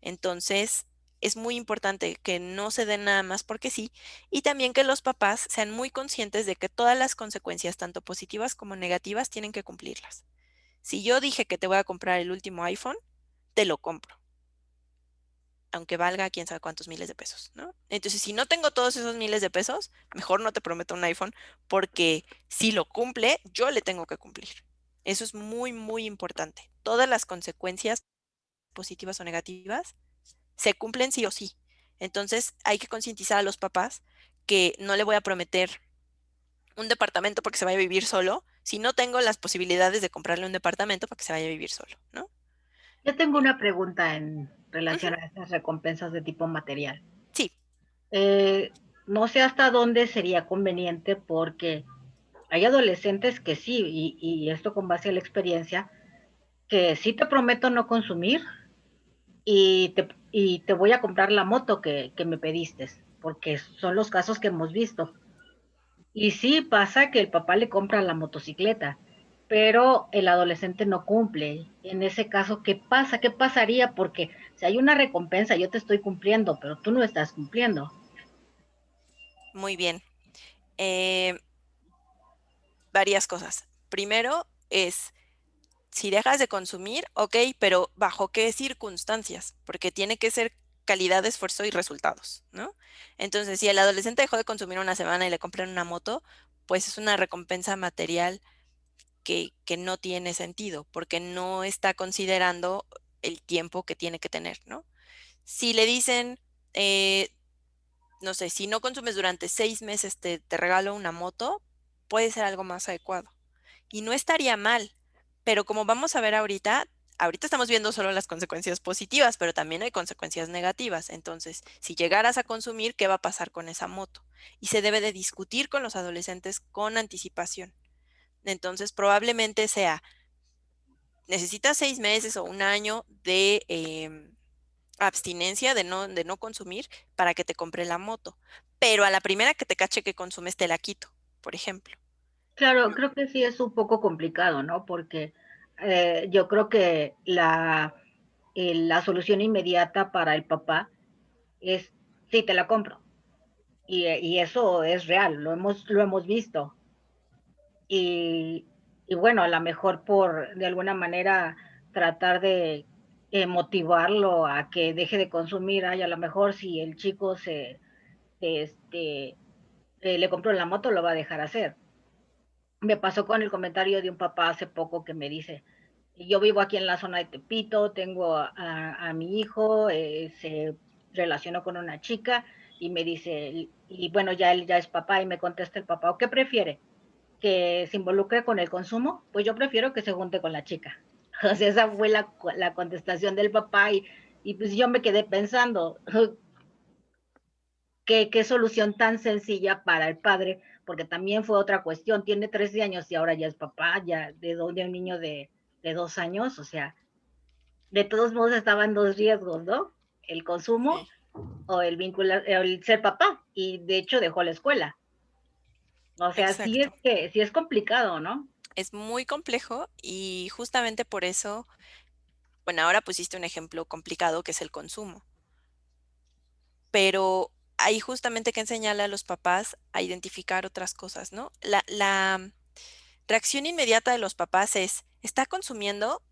Entonces, es muy importante que no se den nada más porque sí, y también que los papás sean muy conscientes de que todas las consecuencias, tanto positivas como negativas, tienen que cumplirlas. Si yo dije que te voy a comprar el último iPhone, te lo compro, aunque valga quién sabe cuántos miles de pesos, ¿no? Entonces, si no tengo todos esos miles de pesos, mejor no te prometo un iPhone, porque si lo cumple, yo le tengo que cumplir. Eso es muy, muy importante. Todas las consecuencias positivas o negativas se cumplen sí o sí. Entonces, hay que concientizar a los papás que no le voy a prometer un departamento porque se vaya a vivir solo, si no tengo las posibilidades de comprarle un departamento para que se vaya a vivir solo, ¿no? Yo tengo una pregunta en relación a estas recompensas de tipo material. Sí. No sé hasta dónde sería conveniente porque hay adolescentes que sí, y esto con base a la experiencia, que sí te prometo no consumir y te voy a comprar la moto que me pediste, porque son los casos que hemos visto. Y sí pasa que el papá le compra la motocicleta, pero el adolescente no cumple. En ese caso, ¿qué pasa? ¿Qué pasaría? Porque si hay una recompensa, yo te estoy cumpliendo, pero tú no estás cumpliendo. Muy bien. Varias cosas. Primero es, si dejas de consumir, ok, pero ¿bajo qué circunstancias? Porque tiene que ser calidad de esfuerzo y resultados, ¿no? Entonces, si el adolescente dejó de consumir una semana y le compran una moto, pues es una recompensa material que no tiene sentido, porque no está considerando el tiempo que tiene que tener, ¿no? Si le dicen, no sé, si no consumes durante 6 meses, te regalo una moto, puede ser algo más adecuado. Y no estaría mal, pero como vamos a ver ahorita estamos viendo solo las consecuencias positivas, pero también hay consecuencias negativas. Entonces, si llegaras a consumir, ¿qué va a pasar con esa moto? Y se debe de discutir con los adolescentes con anticipación. Entonces, probablemente sea necesitas 6 meses o un año de abstinencia, de no consumir, para que te compre la moto. Pero a la primera que te cache que consumes, te la quito, por ejemplo. Claro, creo que sí es un poco complicado, ¿no? Porque yo creo que la solución inmediata para el papá es, sí, te la compro. Y eso es real, lo hemos visto. Y, y bueno, a lo mejor por, de alguna manera, tratar de motivarlo a que deje de consumir, ay, a lo mejor si el chico le compró la moto, lo va a dejar hacer. Me pasó con el comentario de un papá hace poco que me dice, yo vivo aquí en la zona de Tepito, tengo a mi hijo, se relacionó con una chica y me dice, y bueno, ya él ya es papá y me contesta el papá, ¿qué prefiere? ¿Que se involucre con el consumo? Pues yo prefiero que se junte con la chica. O sea, esa fue la contestación del papá y pues yo me quedé pensando, qué solución tan sencilla para el padre, porque también fue otra cuestión, tiene 13 años y ahora ya es papá, ya de un niño de 2 años, o sea, de todos modos estaban dos riesgos, ¿no? El consumo Sí. o el ser papá, y de hecho dejó la escuela. O sea, Exacto. sí es complicado, ¿no? Es muy complejo y justamente por eso, bueno, ahora pusiste un ejemplo complicado que es el consumo, pero hay justamente que enseñarle a los papás a identificar otras cosas, ¿no? La reacción inmediata de los papás es, está consumiendo,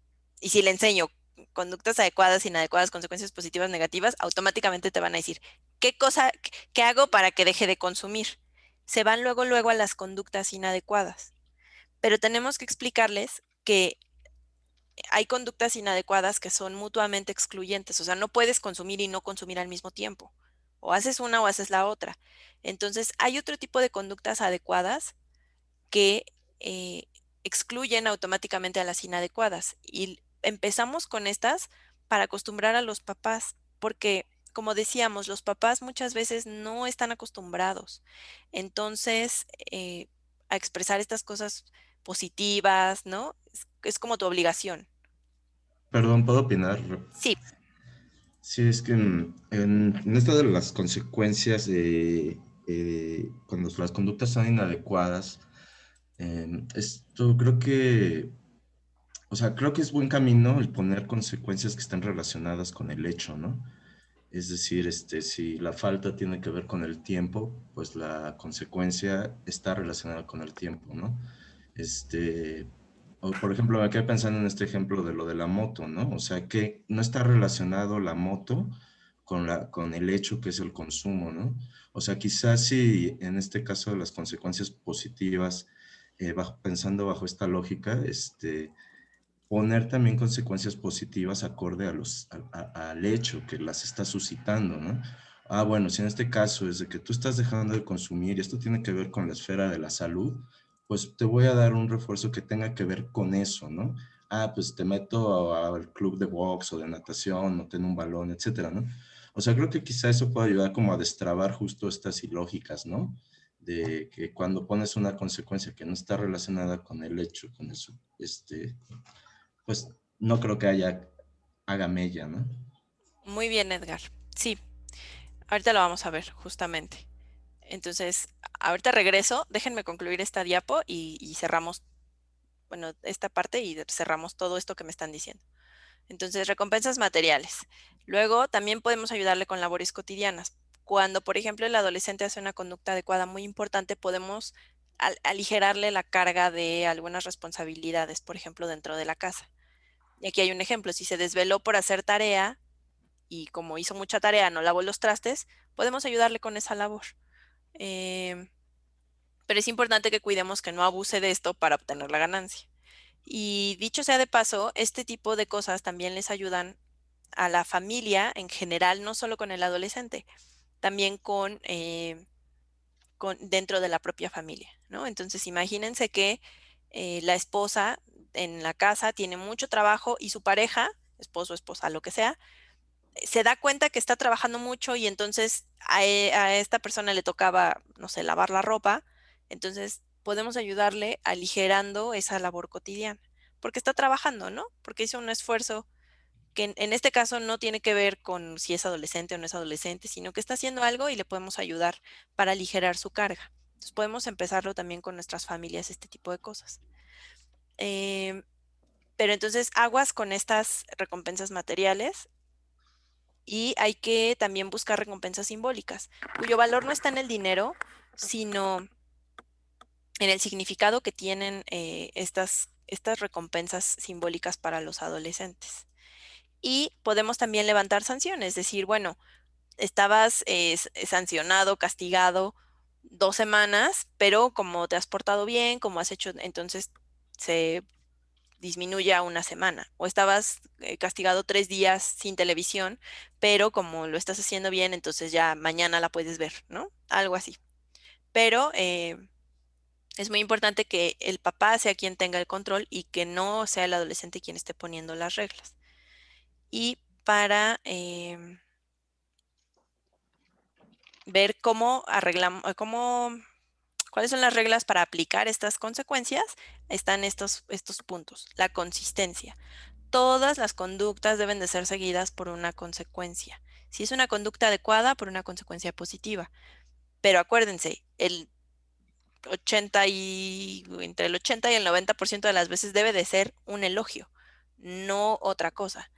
y si le enseño conductas adecuadas, inadecuadas, consecuencias positivas, negativas, automáticamente te van a decir, qué hago para que deje de consumir? Se van luego a las conductas inadecuadas, pero tenemos que explicarles que hay conductas inadecuadas que son mutuamente excluyentes, o sea, no puedes consumir y no consumir al mismo tiempo, o haces una o haces la otra. Entonces, hay otro tipo de conductas adecuadas que eh, excluyen automáticamente a las inadecuadas. Y empezamos con estas para acostumbrar a los papás, porque, como decíamos, los papás muchas veces no están acostumbrados. Entonces, a expresar estas cosas positivas, ¿no? Es como tu obligación. Perdón, ¿puedo opinar? Sí, Sí, es que en esto de las consecuencias cuando las conductas son inadecuadas, esto creo que, o sea, creo que es buen camino el poner consecuencias que estén relacionadas con el hecho, ¿no? Es decir, si la falta tiene que ver con el tiempo, pues la consecuencia está relacionada con el tiempo, ¿no? O por ejemplo, me quedé pensando en este ejemplo de lo de la moto, ¿no? O sea, que no está relacionado la moto con el hecho que es el consumo, ¿no? O sea, quizás si en este caso de las consecuencias positivas, pensando bajo esta lógica, poner también consecuencias positivas acorde al hecho que las está suscitando, ¿no? Ah, bueno, si en este caso es de que tú estás dejando de consumir y esto tiene que ver con la esfera de la salud, pues te voy a dar un refuerzo que tenga que ver con eso, ¿no? Ah, pues te meto al club de box o de natación, o ten un balón, etcétera, ¿no? O sea, creo que quizá eso puede ayudar como a destrabar justo estas ilógicas, ¿no? De que cuando pones una consecuencia que no está relacionada con el hecho, con eso, pues no creo que haga mella, ¿no? muy bien, Edgar. Sí, ahorita lo vamos a ver, justamente. Entonces, ahorita regreso, déjenme concluir esta diapo y cerramos, bueno, esta parte y cerramos todo esto que me están diciendo. Entonces, recompensas materiales. Luego, también podemos ayudarle con labores cotidianas. Cuando, por ejemplo, el adolescente hace una conducta adecuada muy importante, podemos aligerarle la carga de algunas responsabilidades, por ejemplo, dentro de la casa. Y aquí hay un ejemplo, si se desveló por hacer tarea y como hizo mucha tarea no lavó los trastes, podemos ayudarle con esa labor. Em, pero es importante que cuidemos que no abuse de esto para obtener la ganancia. Y dicho sea de paso, este tipo de cosas también les ayudan a la familia en general, no solo con el adolescente, también con dentro de la propia familia, ¿no? Entonces, imagínense que la esposa en la casa tiene mucho trabajo y su pareja, esposo, esposa, lo que sea, se da cuenta que está trabajando mucho y entonces a esta persona le tocaba, no sé, lavar la ropa, entonces podemos ayudarle aligerando esa labor cotidiana, porque está trabajando, ¿no? Porque hizo un esfuerzo que en este caso no tiene que ver con si es adolescente o no es adolescente, sino que está haciendo algo y le podemos ayudar para aligerar su carga. Entonces podemos empezarlo también con nuestras familias, este tipo de cosas. Pero entonces aguas con estas recompensas materiales y hay que también buscar recompensas simbólicas, cuyo valor no está en el dinero, sino en el significado que tienen estas recompensas simbólicas para los adolescentes. Y podemos también levantar sanciones, decir, bueno, estabas sancionado, castigado 2 semanas, pero como te has portado bien, como has hecho, entonces se disminuye a 1 semana. O estabas castigado 3 días sin televisión, pero como lo estás haciendo bien, entonces ya mañana la puedes ver, ¿no? Algo así. Pero es muy importante que el papá sea quien tenga el control y que no sea el adolescente quien esté poniendo las reglas. Y para ver cómo arreglamos, cuáles son las reglas para aplicar estas consecuencias, están estos puntos. La consistencia. Todas las conductas deben de ser seguidas por una consecuencia. Si es una conducta adecuada, por una consecuencia positiva. Pero acuérdense, entre el 80 y el 90% de las veces debe de ser un elogio, no otra cosa.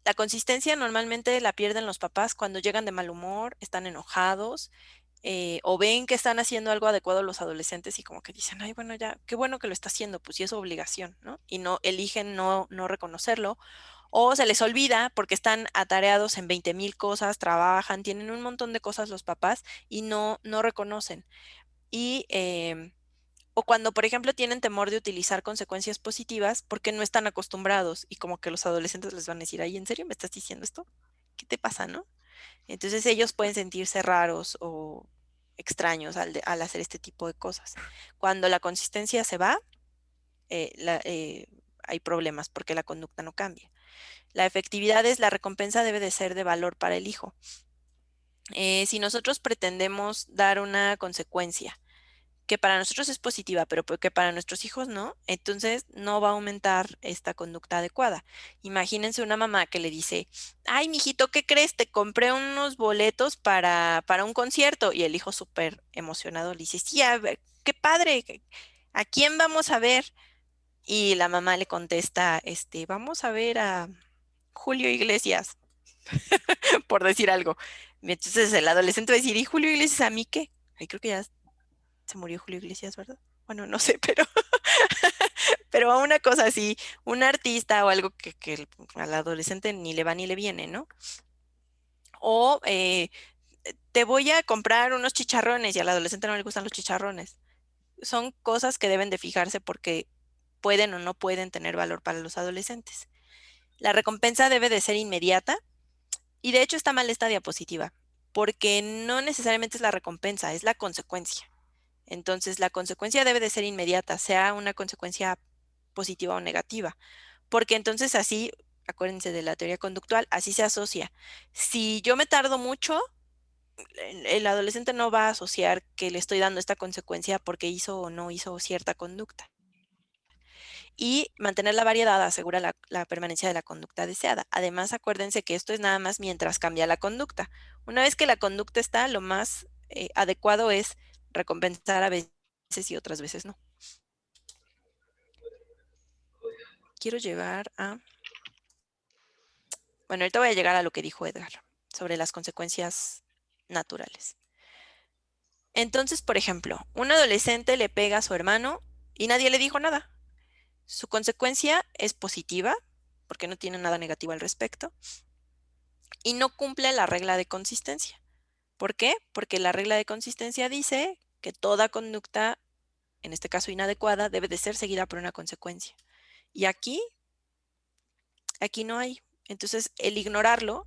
La consistencia normalmente la pierden los papás cuando llegan de mal humor, están enojados, o ven que están haciendo algo adecuado los adolescentes y como que dicen, ay, bueno, ya, qué bueno que lo está haciendo, pues sí es su obligación, ¿no? Y no eligen no reconocerlo, o se les olvida porque están atareados en 20,000 cosas, trabajan, tienen un montón de cosas los papás y no reconocen. Y o cuando, por ejemplo, tienen temor de utilizar consecuencias positivas porque no están acostumbrados y como que los adolescentes les van a decir, ay, ¿en serio me estás diciendo esto? ¿Qué te pasa, no? Entonces ellos pueden sentirse raros o extraños al hacer este tipo de cosas. Cuando la consistencia se va, hay problemas porque la conducta no cambia. La efectividad es la recompensa debe de ser de valor para el hijo. Si nosotros pretendemos dar una consecuencia que para nosotros es positiva, pero que para nuestros hijos no, entonces no va a aumentar esta conducta adecuada. Imagínense una mamá que le dice, ay, mijito, ¿qué crees? Te compré unos boletos para un concierto. Y el hijo súper emocionado le dice, sí, a ver, qué padre, ¿a quién vamos a ver? Y la mamá le contesta, vamos a ver a Julio Iglesias, por decir algo. Y entonces el adolescente va a decir, ¿y Julio Iglesias a mí qué? Ay, creo que ya se murió Julio Iglesias, ¿verdad? Bueno, no sé, pero a una cosa así, un artista o algo que al adolescente ni le va ni le viene, ¿no? O te voy a comprar unos chicharrones y al adolescente no le gustan los chicharrones. Son cosas que deben de fijarse porque pueden o no pueden tener valor para los adolescentes. La recompensa debe de ser inmediata y de hecho está mal esta diapositiva porque no necesariamente es la recompensa, es la consecuencia. Entonces, la consecuencia debe de ser inmediata, sea una consecuencia positiva o negativa, porque entonces así, acuérdense de la teoría conductual, así se asocia. Si yo me tardo mucho, el adolescente no va a asociar que le estoy dando esta consecuencia porque hizo o no hizo cierta conducta. Y mantener la variedad asegura la permanencia de la conducta deseada. Además, acuérdense que esto es nada más mientras cambia la conducta. Una vez que la conducta está, lo más adecuado es recompensar a veces y otras veces no. Quiero llegar a... Bueno, ahorita voy a llegar a lo que dijo Edgar sobre las consecuencias naturales. Entonces, por ejemplo, un adolescente le pega a su hermano y nadie le dijo nada. Su consecuencia es positiva, porque no tiene nada negativo al respecto, y no cumple la regla de consistencia. ¿Por qué? Porque la regla de consistencia dice que toda conducta, en este caso inadecuada, debe de ser seguida por una consecuencia. Y aquí no hay. Entonces, el ignorarlo,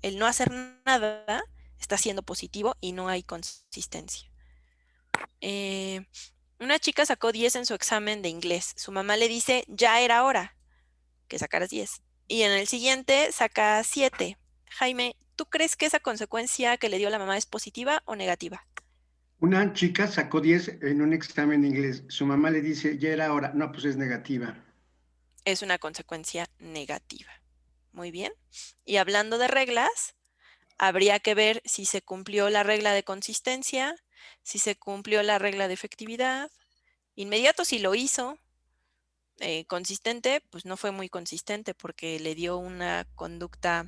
el no hacer nada, está siendo positivo y no hay consistencia. Una chica sacó 10 en su examen de inglés. Su mamá le dice, ya era hora que sacaras 10. Y en el siguiente saca 7. Jaime, ¿tú crees que esa consecuencia que le dio la mamá es positiva o negativa? Una chica sacó 10 en un examen de inglés. Su mamá le dice, ya era hora. No, pues es negativa. es una consecuencia negativa. Muy bien. Y hablando de reglas, habría que ver si se cumplió la regla de consistencia, si se cumplió la regla de efectividad. Inmediato si lo hizo, consistente, pues no fue muy consistente porque le dio una conducta,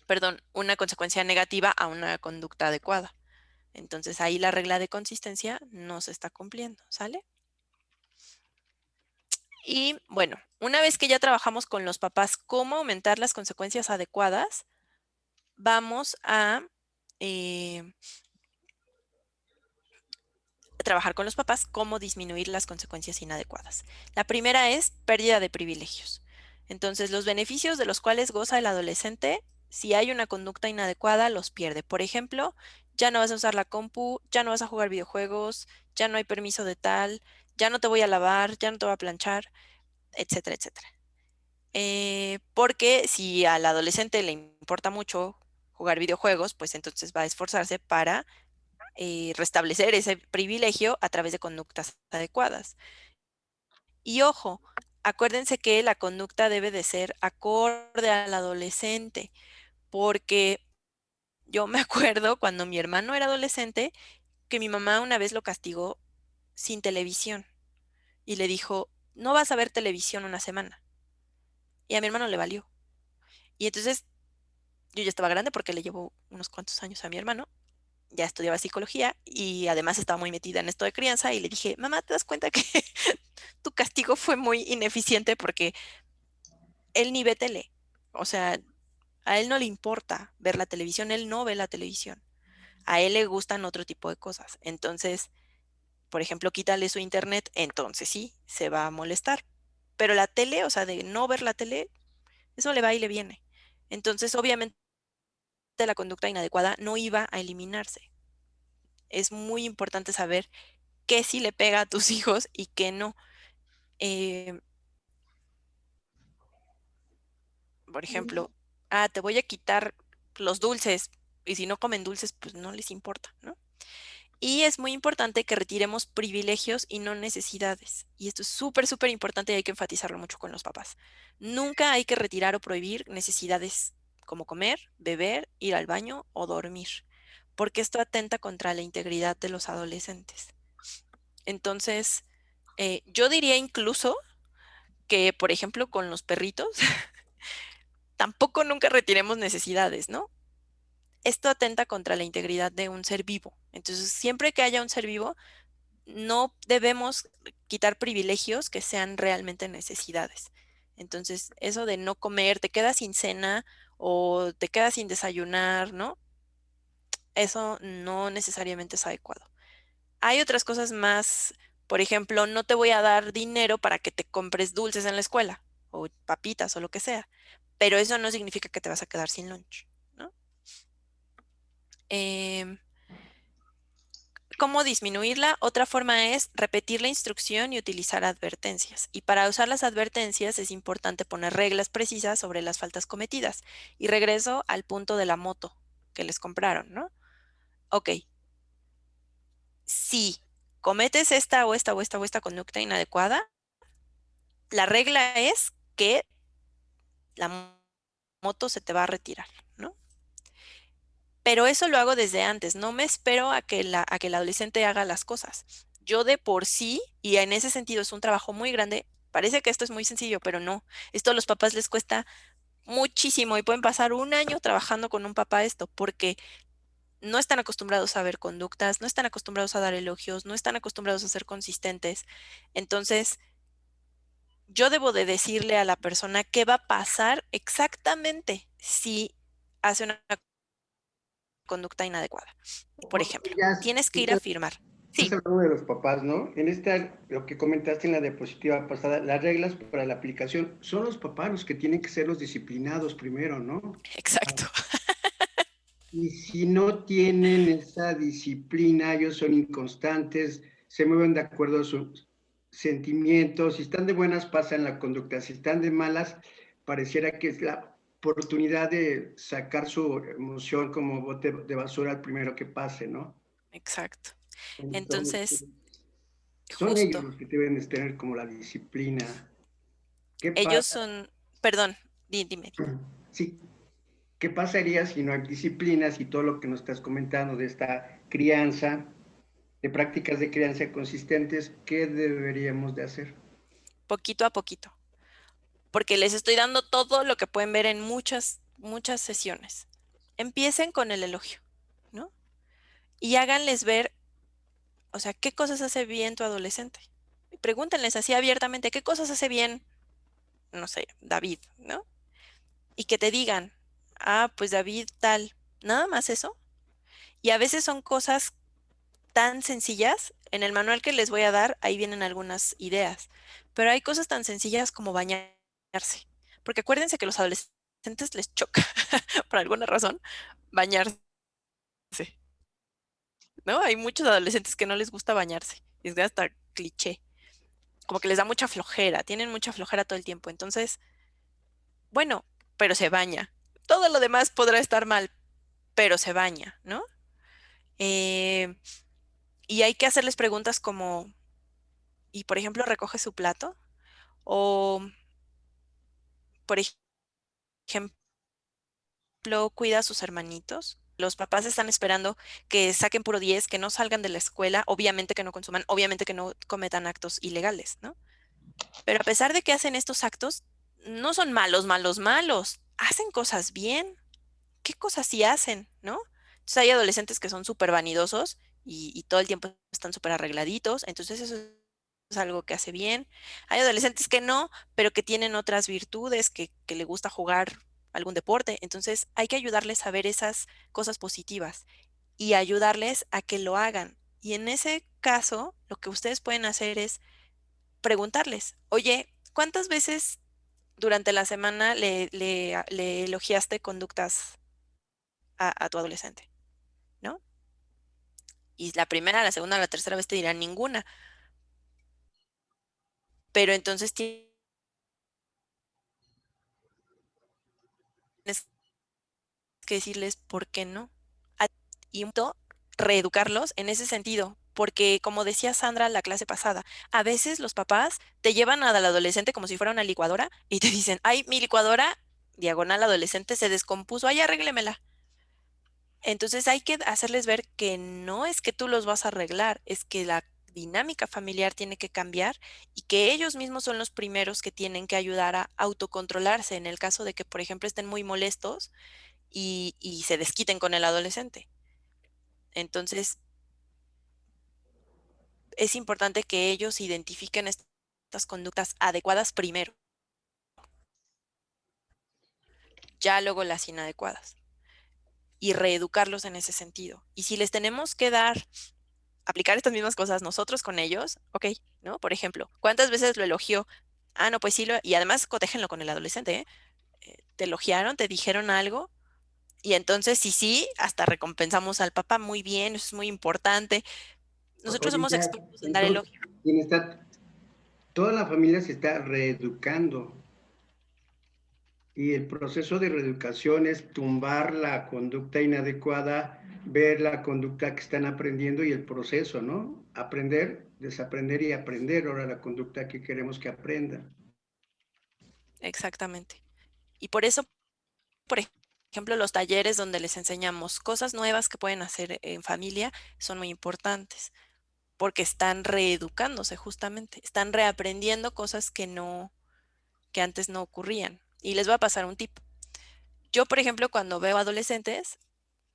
perdón, una consecuencia negativa a una conducta adecuada. Entonces ahí la regla de consistencia no se está cumpliendo, ¿sale? Y bueno, una vez que ya trabajamos con los papás cómo aumentar las consecuencias adecuadas, vamos a trabajar con los papás cómo disminuir las consecuencias inadecuadas. La primera es pérdida de privilegios. Entonces, los beneficios de los cuales goza el adolescente, si hay una conducta inadecuada, los pierde. Por ejemplo, ya no vas a usar la compu, ya no vas a jugar videojuegos, ya no hay permiso de tal, ya no te voy a lavar, ya no te voy a planchar, etcétera, etcétera. Porque si al adolescente le importa mucho jugar videojuegos, pues entonces va a esforzarse para restablecer ese privilegio a través de conductas adecuadas. Y ojo, acuérdense que la conducta debe de ser acorde al adolescente, porque yo me acuerdo cuando mi hermano era adolescente que mi mamá una vez lo castigó sin televisión y le dijo, no vas a ver televisión una semana. Y a mi hermano le valió. Y entonces yo ya estaba grande porque le llevo unos cuantos años a mi hermano, ya estudiaba psicología y además estaba muy metida en esto de crianza y le dije, mamá, ¿te das cuenta que tu castigo fue muy ineficiente porque él ni ve tele? O sea, a él no le importa ver la televisión, él no ve la televisión. A él le gustan otro tipo de cosas. Entonces, por ejemplo, quítale su internet, entonces sí, se va a molestar. Pero la tele, o sea, de no ver la tele, eso le va y le viene. Entonces, obviamente, la conducta inadecuada no iba a eliminarse. Es muy importante saber qué sí le pega a tus hijos y qué no. Eh, por ejemplo, te voy a quitar los dulces y si no comen dulces, pues no les importa, ¿no? Y es muy importante que retiremos privilegios y no necesidades. Y esto es súper, súper importante y hay que enfatizarlo mucho con los papás. Nunca hay que retirar o prohibir necesidades como comer, beber, ir al baño o dormir, porque esto atenta contra la integridad de los adolescentes. Entonces, yo diría incluso que, por ejemplo, con los perritos, tampoco nunca retiremos necesidades, ¿no? Esto atenta contra la integridad de un ser vivo. Entonces, siempre que haya un ser vivo, no debemos quitar privilegios que sean realmente necesidades. Entonces, eso de no comer, te quedas sin cena o te quedas sin desayunar, ¿no? Eso no necesariamente es adecuado. Hay otras cosas más, por ejemplo, no te voy a dar dinero para que te compres dulces en la escuela o papitas o lo que sea, pero eso no significa que te vas a quedar sin lunch, ¿no? ¿Cómo disminuirla? Otra forma es repetir la instrucción y utilizar advertencias. Y para usar las advertencias es importante poner reglas precisas sobre las faltas cometidas. Y regreso al punto de la moto que les compraron, ¿no? Ok, si cometes esta o esta o esta o esta conducta inadecuada, la regla es que la moto se te va a retirar, ¿no? Pero eso lo hago desde antes, no me espero a que el adolescente haga las cosas. Yo de por sí, y en ese sentido es un trabajo muy grande, parece que esto es muy sencillo, pero no. Esto a los papás les cuesta muchísimo y pueden pasar un año trabajando con un papá esto, porque no están acostumbrados a ver conductas, no están acostumbrados a dar elogios, no están acostumbrados a ser consistentes. Entonces, yo debo de decirle a la persona qué va a pasar exactamente si hace una conducta inadecuada. Por ejemplo, tienes que ir a firmar. Estás hablando de los papás, ¿no? En esta, lo que comentaste en la diapositiva pasada, las reglas para la aplicación, son los papás los que tienen que ser los disciplinados primero, ¿no? Exacto. Y si no tienen esa disciplina, ellos son inconstantes, se mueven de acuerdo a sus sentimientos, si están de buenas pasan la conducta, si están de malas, pareciera que es la oportunidad de sacar su emoción como bote de basura al primero que pase, ¿no? Exacto. Entonces, son ellos justo. los que deben tener como la disciplina. ¿Qué Ellos pasa? son, perdón, dime. Sí, ¿qué pasaría si no hay disciplinas y todo lo que nos estás comentando de esta crianza, de prácticas de crianza consistentes? ¿Qué deberíamos de hacer? Poquito a poquito, porque les estoy dando todo lo que pueden ver en muchas sesiones. Empiecen con el elogio, ¿no? Y háganles ver, o sea, qué cosas hace bien tu adolescente. Y pregúntenles así abiertamente, ¿qué cosas hace bien, no sé, David, ¿no? Y que te digan, ah, pues David tal, nada más eso. Y a veces son cosas tan sencillas, en el manual que les voy a dar, ahí vienen algunas ideas, pero hay cosas tan sencillas como bañarse, porque acuérdense que a los adolescentes les choca, por alguna razón, bañarse, ¿no? Hay muchos adolescentes que no les gusta bañarse, es hasta cliché, como que les da mucha flojera, tienen mucha flojera todo el tiempo, entonces, bueno, pero se baña. Todo lo demás podrá estar mal, pero se baña, ¿no? Eh, y hay que hacerles preguntas como, y por ejemplo, recoge su plato, o por ejemplo, cuida a sus hermanitos. Los papás están esperando que saquen puro 10, que no salgan de la escuela, obviamente que no consuman, obviamente que no cometan actos ilegales, ¿no? Pero a pesar de que hacen estos actos, no son malos, malos, malos. Hacen cosas bien. ¿Qué cosas sí hacen, no? Entonces hay adolescentes que son súper vanidosos y todo el tiempo están súper arregladitos, entonces eso es algo que hace bien. Hay adolescentes que no, pero que tienen otras virtudes, que le gusta jugar algún deporte, entonces hay que ayudarles a ver esas cosas positivas y ayudarles a que lo hagan. Y en ese caso, lo que ustedes pueden hacer es preguntarles, oye, ¿cuántas veces durante la semana le elogiaste conductas a tu adolescente, ¿no? Y la primera, la segunda, la tercera vez te dirán ninguna, pero entonces tienes que decirles por qué no. Y reeducarlos en ese sentido, porque como decía Sandra la clase pasada, a veces los papás te llevan al adolescente como si fuera una licuadora y te dicen, ay, mi licuadora, diagonal adolescente, se descompuso, ay, arréglemela. Entonces hay que hacerles ver que no es que tú los vas a arreglar, es que la dinámica familiar tiene que cambiar y que ellos mismos son los primeros que tienen que ayudar a autocontrolarse en el caso de que, por ejemplo, estén muy molestos y se desquiten con el adolescente. Entonces, es importante que ellos identifiquen estas conductas adecuadas primero, ya luego las inadecuadas, y reeducarlos en ese sentido. Y si les tenemos que dar aplicar estas mismas cosas nosotros con ellos, ok, ¿no? Por ejemplo, ¿cuántas veces lo elogió? Ah, no, pues sí, y además cotéjenlo con el adolescente, ¿eh? Te elogiaron, te dijeron algo, y entonces sí, hasta recompensamos al papá, muy bien, eso es muy importante. Nosotros Oye, somos ya, expertos en dar entonces, elogios. toda la familia se está reeducando y el proceso de reeducación es tumbar la conducta inadecuada, ver la conducta que están aprendiendo y el proceso, ¿no? Aprender, desaprender y aprender ahora la conducta que queremos que aprendan. Exactamente. Y por eso, por ejemplo, los talleres donde les enseñamos cosas nuevas que pueden hacer en familia son muy importantes, porque están reeducándose justamente, están reaprendiendo cosas que antes no ocurrían. Y les voy a pasar un tip. Yo, por ejemplo, cuando veo adolescentes,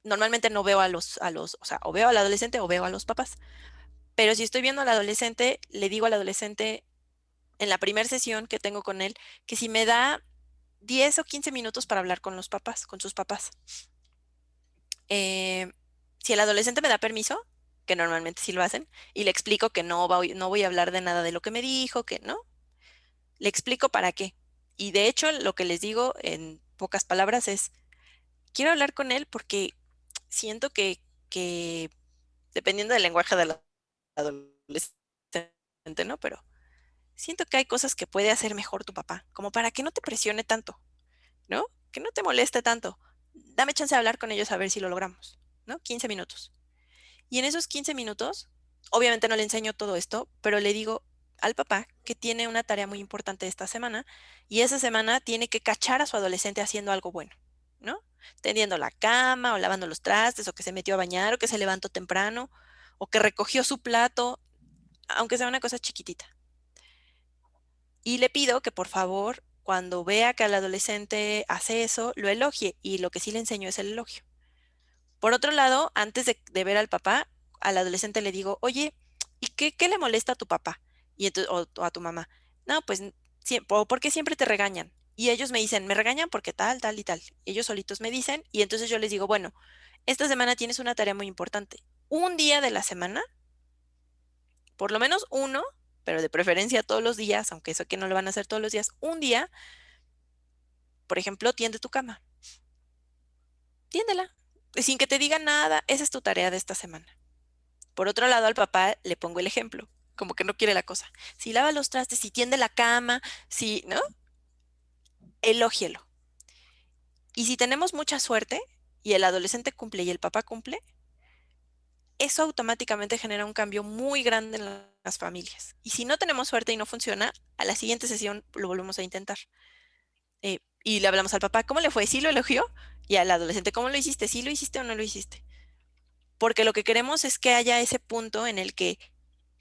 normalmente no veo o sea, o veo al adolescente o veo a los papás. Pero si estoy viendo al adolescente, le digo al adolescente en la primera sesión que tengo con él, que si me da 10 o 15 minutos para hablar con los papás, con sus papás. Si el adolescente me da permiso, que normalmente sí lo hacen, y le explico que no voy a hablar de nada de lo que me dijo, que no, le explico para qué. Y de hecho, lo que les digo en pocas palabras es, quiero hablar con él porque siento que dependiendo del lenguaje del adolescente, ¿no? Pero siento que hay cosas que puede hacer mejor tu papá, como para que no te presione tanto, ¿no? Que no te moleste tanto. Dame chance de hablar con ellos a ver si lo logramos, ¿no? 15 minutos. Y en esos 15 minutos, obviamente no le enseño todo esto, pero le digo, al papá que tiene una tarea muy importante esta semana y esa semana tiene que cachar a su adolescente haciendo algo bueno, ¿no? Tendiendo la cama o lavando los trastes o que se metió a bañar o que se levantó temprano o que recogió su plato, aunque sea una cosa chiquitita. Y le pido que por favor, cuando vea que el adolescente hace eso, lo elogie y lo que sí le enseño es el elogio. Por otro lado, antes de ver al papá, al adolescente le digo, oye, ¿y qué le molesta a tu papá? Y entonces, o a tu mamá. No, pues, ¿por qué siempre te regañan? Y ellos me dicen, me regañan porque tal, tal y tal. Ellos solitos me dicen, y entonces yo les digo, bueno, esta semana tienes una tarea muy importante. Un día de la semana, por lo menos uno, pero de preferencia todos los días, aunque eso que no lo van a hacer todos los días, un día, por ejemplo, tiende tu cama. Tiéndela. Sin que te digan nada, esa es tu tarea de esta semana. Por otro lado, al papá le pongo el ejemplo, como que no quiere la cosa. Si lava los trastes, si tiende la cama, si, ¿no? Elógielo. Y si tenemos mucha suerte y el adolescente cumple y el papá cumple, eso automáticamente genera un cambio muy grande en las familias. Y si no tenemos suerte y no funciona, a la siguiente sesión lo volvemos a intentar. Y le hablamos al papá, ¿cómo le fue? ¿Sí lo elogió? Y al adolescente, ¿cómo lo hiciste? ¿Sí lo hiciste o no lo hiciste? Porque lo que queremos es que haya ese punto en el que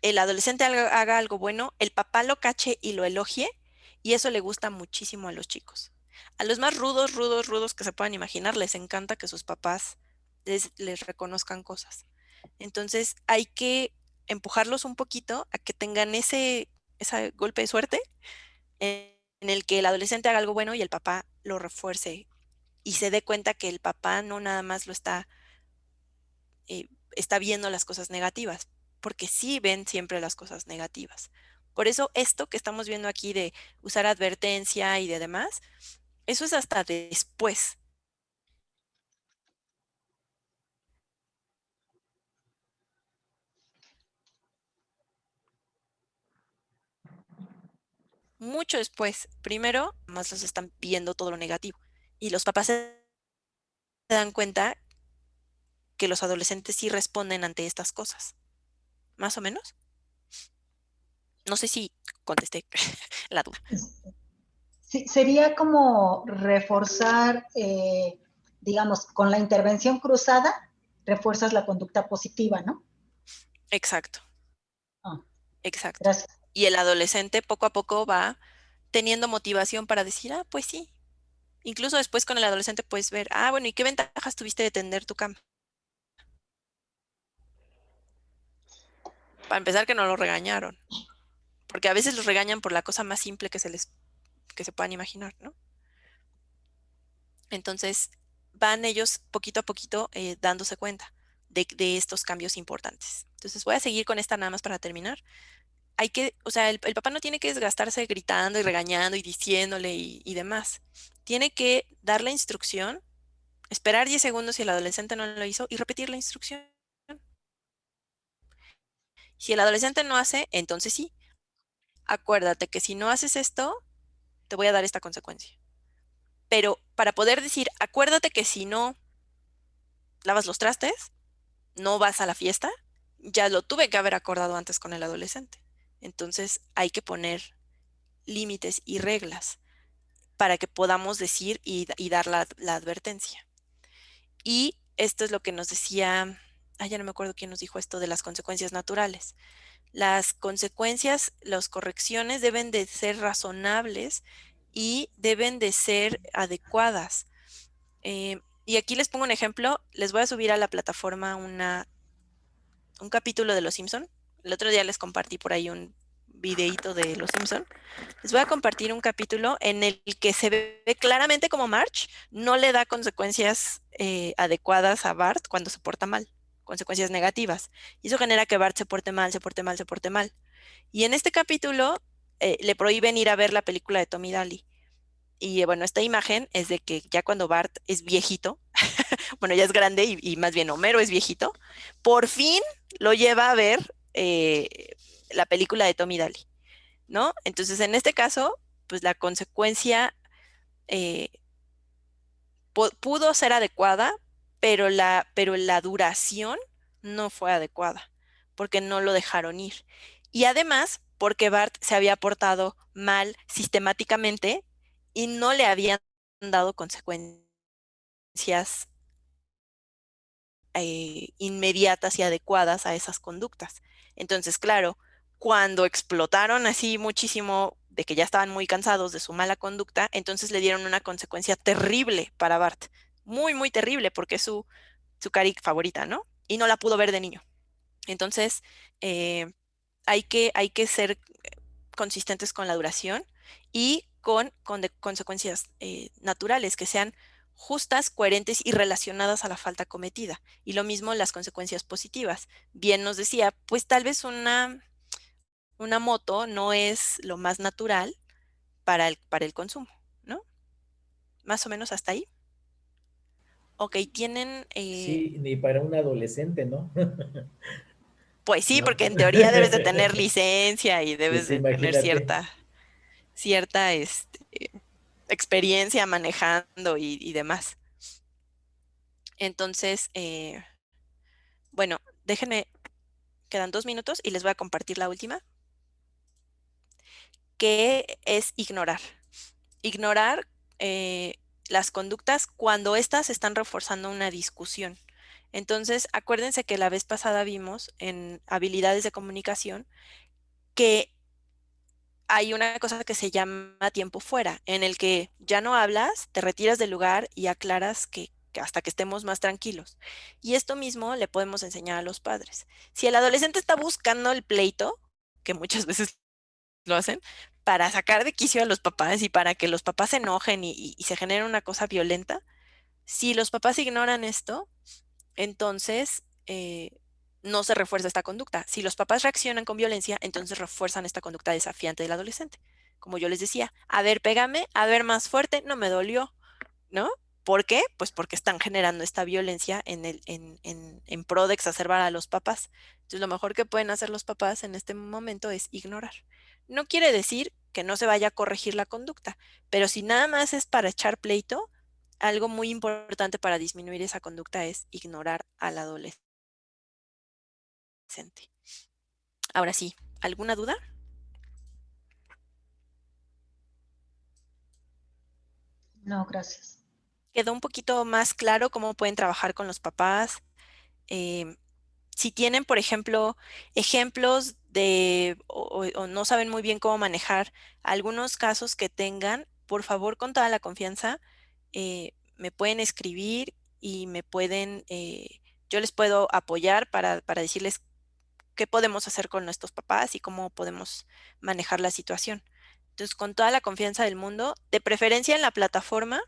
el adolescente haga algo bueno, el papá lo cache y lo elogie, y eso le gusta muchísimo a los chicos. A los más rudos, rudos, rudos que se puedan imaginar, les encanta que sus papás les reconozcan cosas. Entonces hay que empujarlos un poquito a que tengan ese golpe de suerte en el que el adolescente haga algo bueno y el papá lo refuerce y se dé cuenta que el papá no nada más lo está viendo las cosas negativas, porque sí ven siempre las cosas negativas. Por eso esto que estamos viendo aquí de usar advertencia y de demás, eso es hasta después. Mucho después. Primero, más los están viendo todo lo negativo. Y los papás se dan cuenta que los adolescentes sí responden ante estas cosas. ¿Más o menos? No sé si contesté la duda. Sí, sería como reforzar, digamos, con la intervención cruzada, refuerzas la conducta positiva, ¿no? Exacto. Ah, exacto. Gracias. Y el adolescente poco a poco va teniendo motivación para decir, pues sí. Incluso después con el adolescente puedes ver, bueno, ¿y qué ventajas tuviste de tender tu cama? Para empezar, que no lo regañaron. Porque a veces los regañan por la cosa más simple que se puedan imaginar, ¿no? Entonces, van ellos poquito a poquito dándose cuenta de estos cambios importantes. Entonces, voy a seguir con esta nada más para terminar. El papá no tiene que desgastarse gritando y regañando y diciéndole y demás. Tiene que dar la instrucción, esperar 10 segundos si el adolescente no lo hizo y repetir la instrucción. Si el adolescente no hace, entonces sí. Acuérdate que si no haces esto, te voy a dar esta consecuencia. Pero para poder decir, acuérdate que si no lavas los trastes, no vas a la fiesta, ya lo tuve que haber acordado antes con el adolescente. Entonces hay que poner límites y reglas para que podamos decir y dar la advertencia. Y esto es lo que nos decía, ya no me acuerdo quién nos dijo esto de las consecuencias naturales. Las consecuencias, las correcciones deben de ser razonables y deben de ser adecuadas. Y aquí les pongo un ejemplo. Les voy a subir a la plataforma un capítulo de Los Simpson. El otro día les compartí por ahí un videíto de Los Simpson. Les voy a compartir un capítulo en el que se ve claramente como Marge no le da consecuencias adecuadas a Bart cuando se porta mal, consecuencias negativas. Y eso genera que Bart se porte mal, se porte mal, se porte mal. Y en este capítulo le prohíben ir a ver la película de Tommy Daly. Y bueno, esta imagen es de que ya cuando Bart es viejito, bueno, ya es grande y más bien Homero es viejito, por fin lo lleva a ver la película de Tommy Daly, ¿no? Entonces, en este caso, pues la consecuencia pudo ser adecuada, pero la duración no fue adecuada, porque no lo dejaron ir. Y además, porque Bart se había portado mal sistemáticamente y no le habían dado consecuencias inmediatas y adecuadas a esas conductas. Entonces, claro, cuando explotaron así muchísimo de que ya estaban muy cansados de su mala conducta, entonces le dieron una consecuencia terrible para Bart, muy, muy terrible, porque es su Carrie favorita, ¿no? Y no la pudo ver de niño. Entonces, hay que ser consistentes con la duración y con consecuencias naturales, que sean justas, coherentes y relacionadas a la falta cometida. Y lo mismo las consecuencias positivas. Bien nos decía, pues tal vez una moto no es lo más natural para el consumo, ¿no? Más o menos hasta ahí. Ok, tienen... Sí, ni para un adolescente, ¿no? pues sí, ¿No? porque en teoría debes de tener licencia y debes Pues de tener imagínate. cierta experiencia manejando y demás. Entonces, bueno, déjenme, quedan 2 minutos y les voy a compartir la última, que es ignorar. Ignorar las conductas cuando éstas están reforzando una discusión. Entonces, acuérdense que la vez pasada vimos en habilidades de comunicación que hay una cosa que se llama tiempo fuera, en el que ya no hablas, te retiras del lugar y aclaras que hasta que estemos más tranquilos. Y esto mismo le podemos enseñar a los padres. Si el adolescente está buscando el pleito, que muchas veces lo hacen, para sacar de quicio a los papás y para que los papás se enojen y se genere una cosa violenta, si los papás ignoran esto, entonces no se refuerza esta conducta. Si los papás reaccionan con violencia, entonces refuerzan esta conducta desafiante del adolescente. Como yo les decía, a ver, pégame, a ver, más fuerte, no me dolió, ¿no? ¿Por qué? Pues porque están generando esta violencia en pro de exacerbar a los papás. Entonces, lo mejor que pueden hacer los papás en este momento es ignorar. No quiere decir que no se vaya a corregir la conducta, pero si nada más es para echar pleito, algo muy importante para disminuir esa conducta es ignorar al adolescente. Ahora sí, ¿alguna duda? No, gracias. ¿Quedó un poquito más claro cómo pueden trabajar con los papás? Si tienen, por ejemplo, ejemplos o no saben muy bien cómo manejar algunos casos que tengan, por favor, con toda la confianza, me pueden escribir y yo les puedo apoyar para decirles qué podemos hacer con nuestros papás y cómo podemos manejar la situación. Entonces, con toda la confianza del mundo, de preferencia en la plataforma,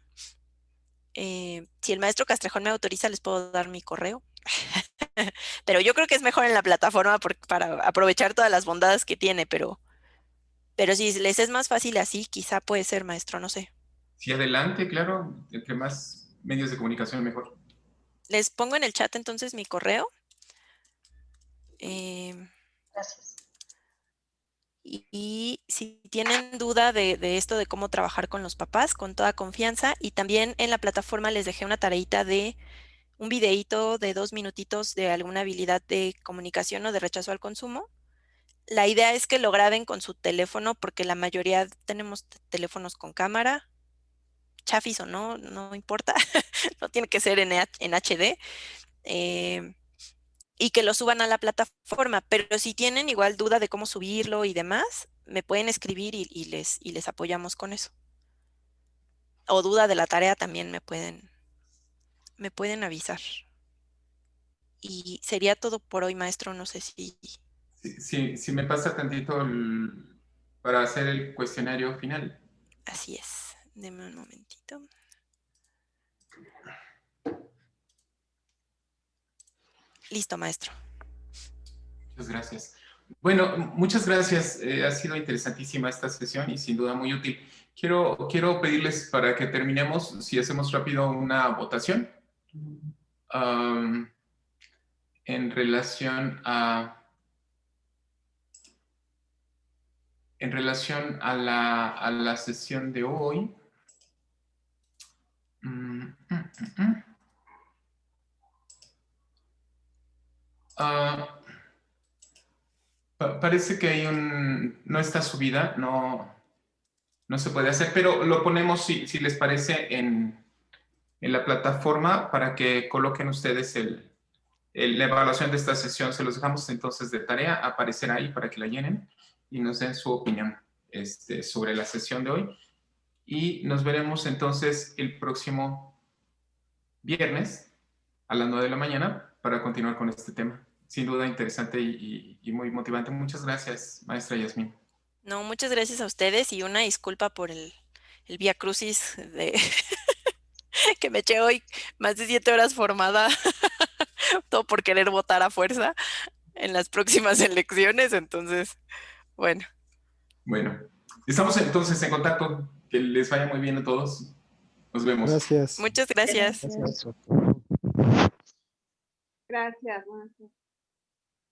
si el maestro Castrejón me autoriza, les puedo dar mi correo. Pero yo creo que es mejor en la plataforma para aprovechar todas las bondades que tiene, pero si les es más fácil así, quizá puede ser, maestro, no sé. Sí, adelante, claro. Entre más medios de comunicación, mejor. Les pongo en el chat entonces mi correo. Gracias. Y si tienen duda de esto de cómo trabajar con los papás, con toda confianza, y también en la plataforma les dejé una tareita de un videíto de 2 minutitos de alguna habilidad de comunicación o de rechazo al consumo. La idea es que lo graben con su teléfono porque la mayoría tenemos teléfonos con cámara, chafis o no, no importa, no tiene que ser en HD, y que lo suban a la plataforma, pero si tienen igual duda de cómo subirlo y demás, me pueden escribir y les apoyamos con eso. O duda de la tarea también me pueden avisar. Y sería todo por hoy, maestro, no sé si... Si me pasa tantito para hacer el cuestionario final. Así es, deme un momentito. Listo, maestro. Muchas gracias. Bueno, muchas gracias. Ha sido interesantísima esta sesión y sin duda muy útil. Quiero pedirles para que terminemos, si hacemos rápido una votación en relación a la sesión de hoy. Parece que hay no está subida, no se puede hacer, pero lo ponemos, si les parece, en la plataforma para que coloquen ustedes la evaluación de esta sesión. Se los dejamos entonces de tarea, aparecer ahí para que la llenen y nos den su opinión sobre la sesión de hoy. Y nos veremos entonces el próximo viernes a las 9 de la mañana para continuar con este tema. Sin duda interesante y muy motivante. Muchas gracias, maestra Yasmín. No, muchas gracias a ustedes y una disculpa por el vía crucis que me eché hoy más de 7 horas formada, todo por querer votar a fuerza en las próximas elecciones, entonces, bueno. Bueno, estamos entonces en contacto. Que les vaya muy bien a todos. Nos vemos. Gracias. Muchas gracias. Gracias. Buenas noches.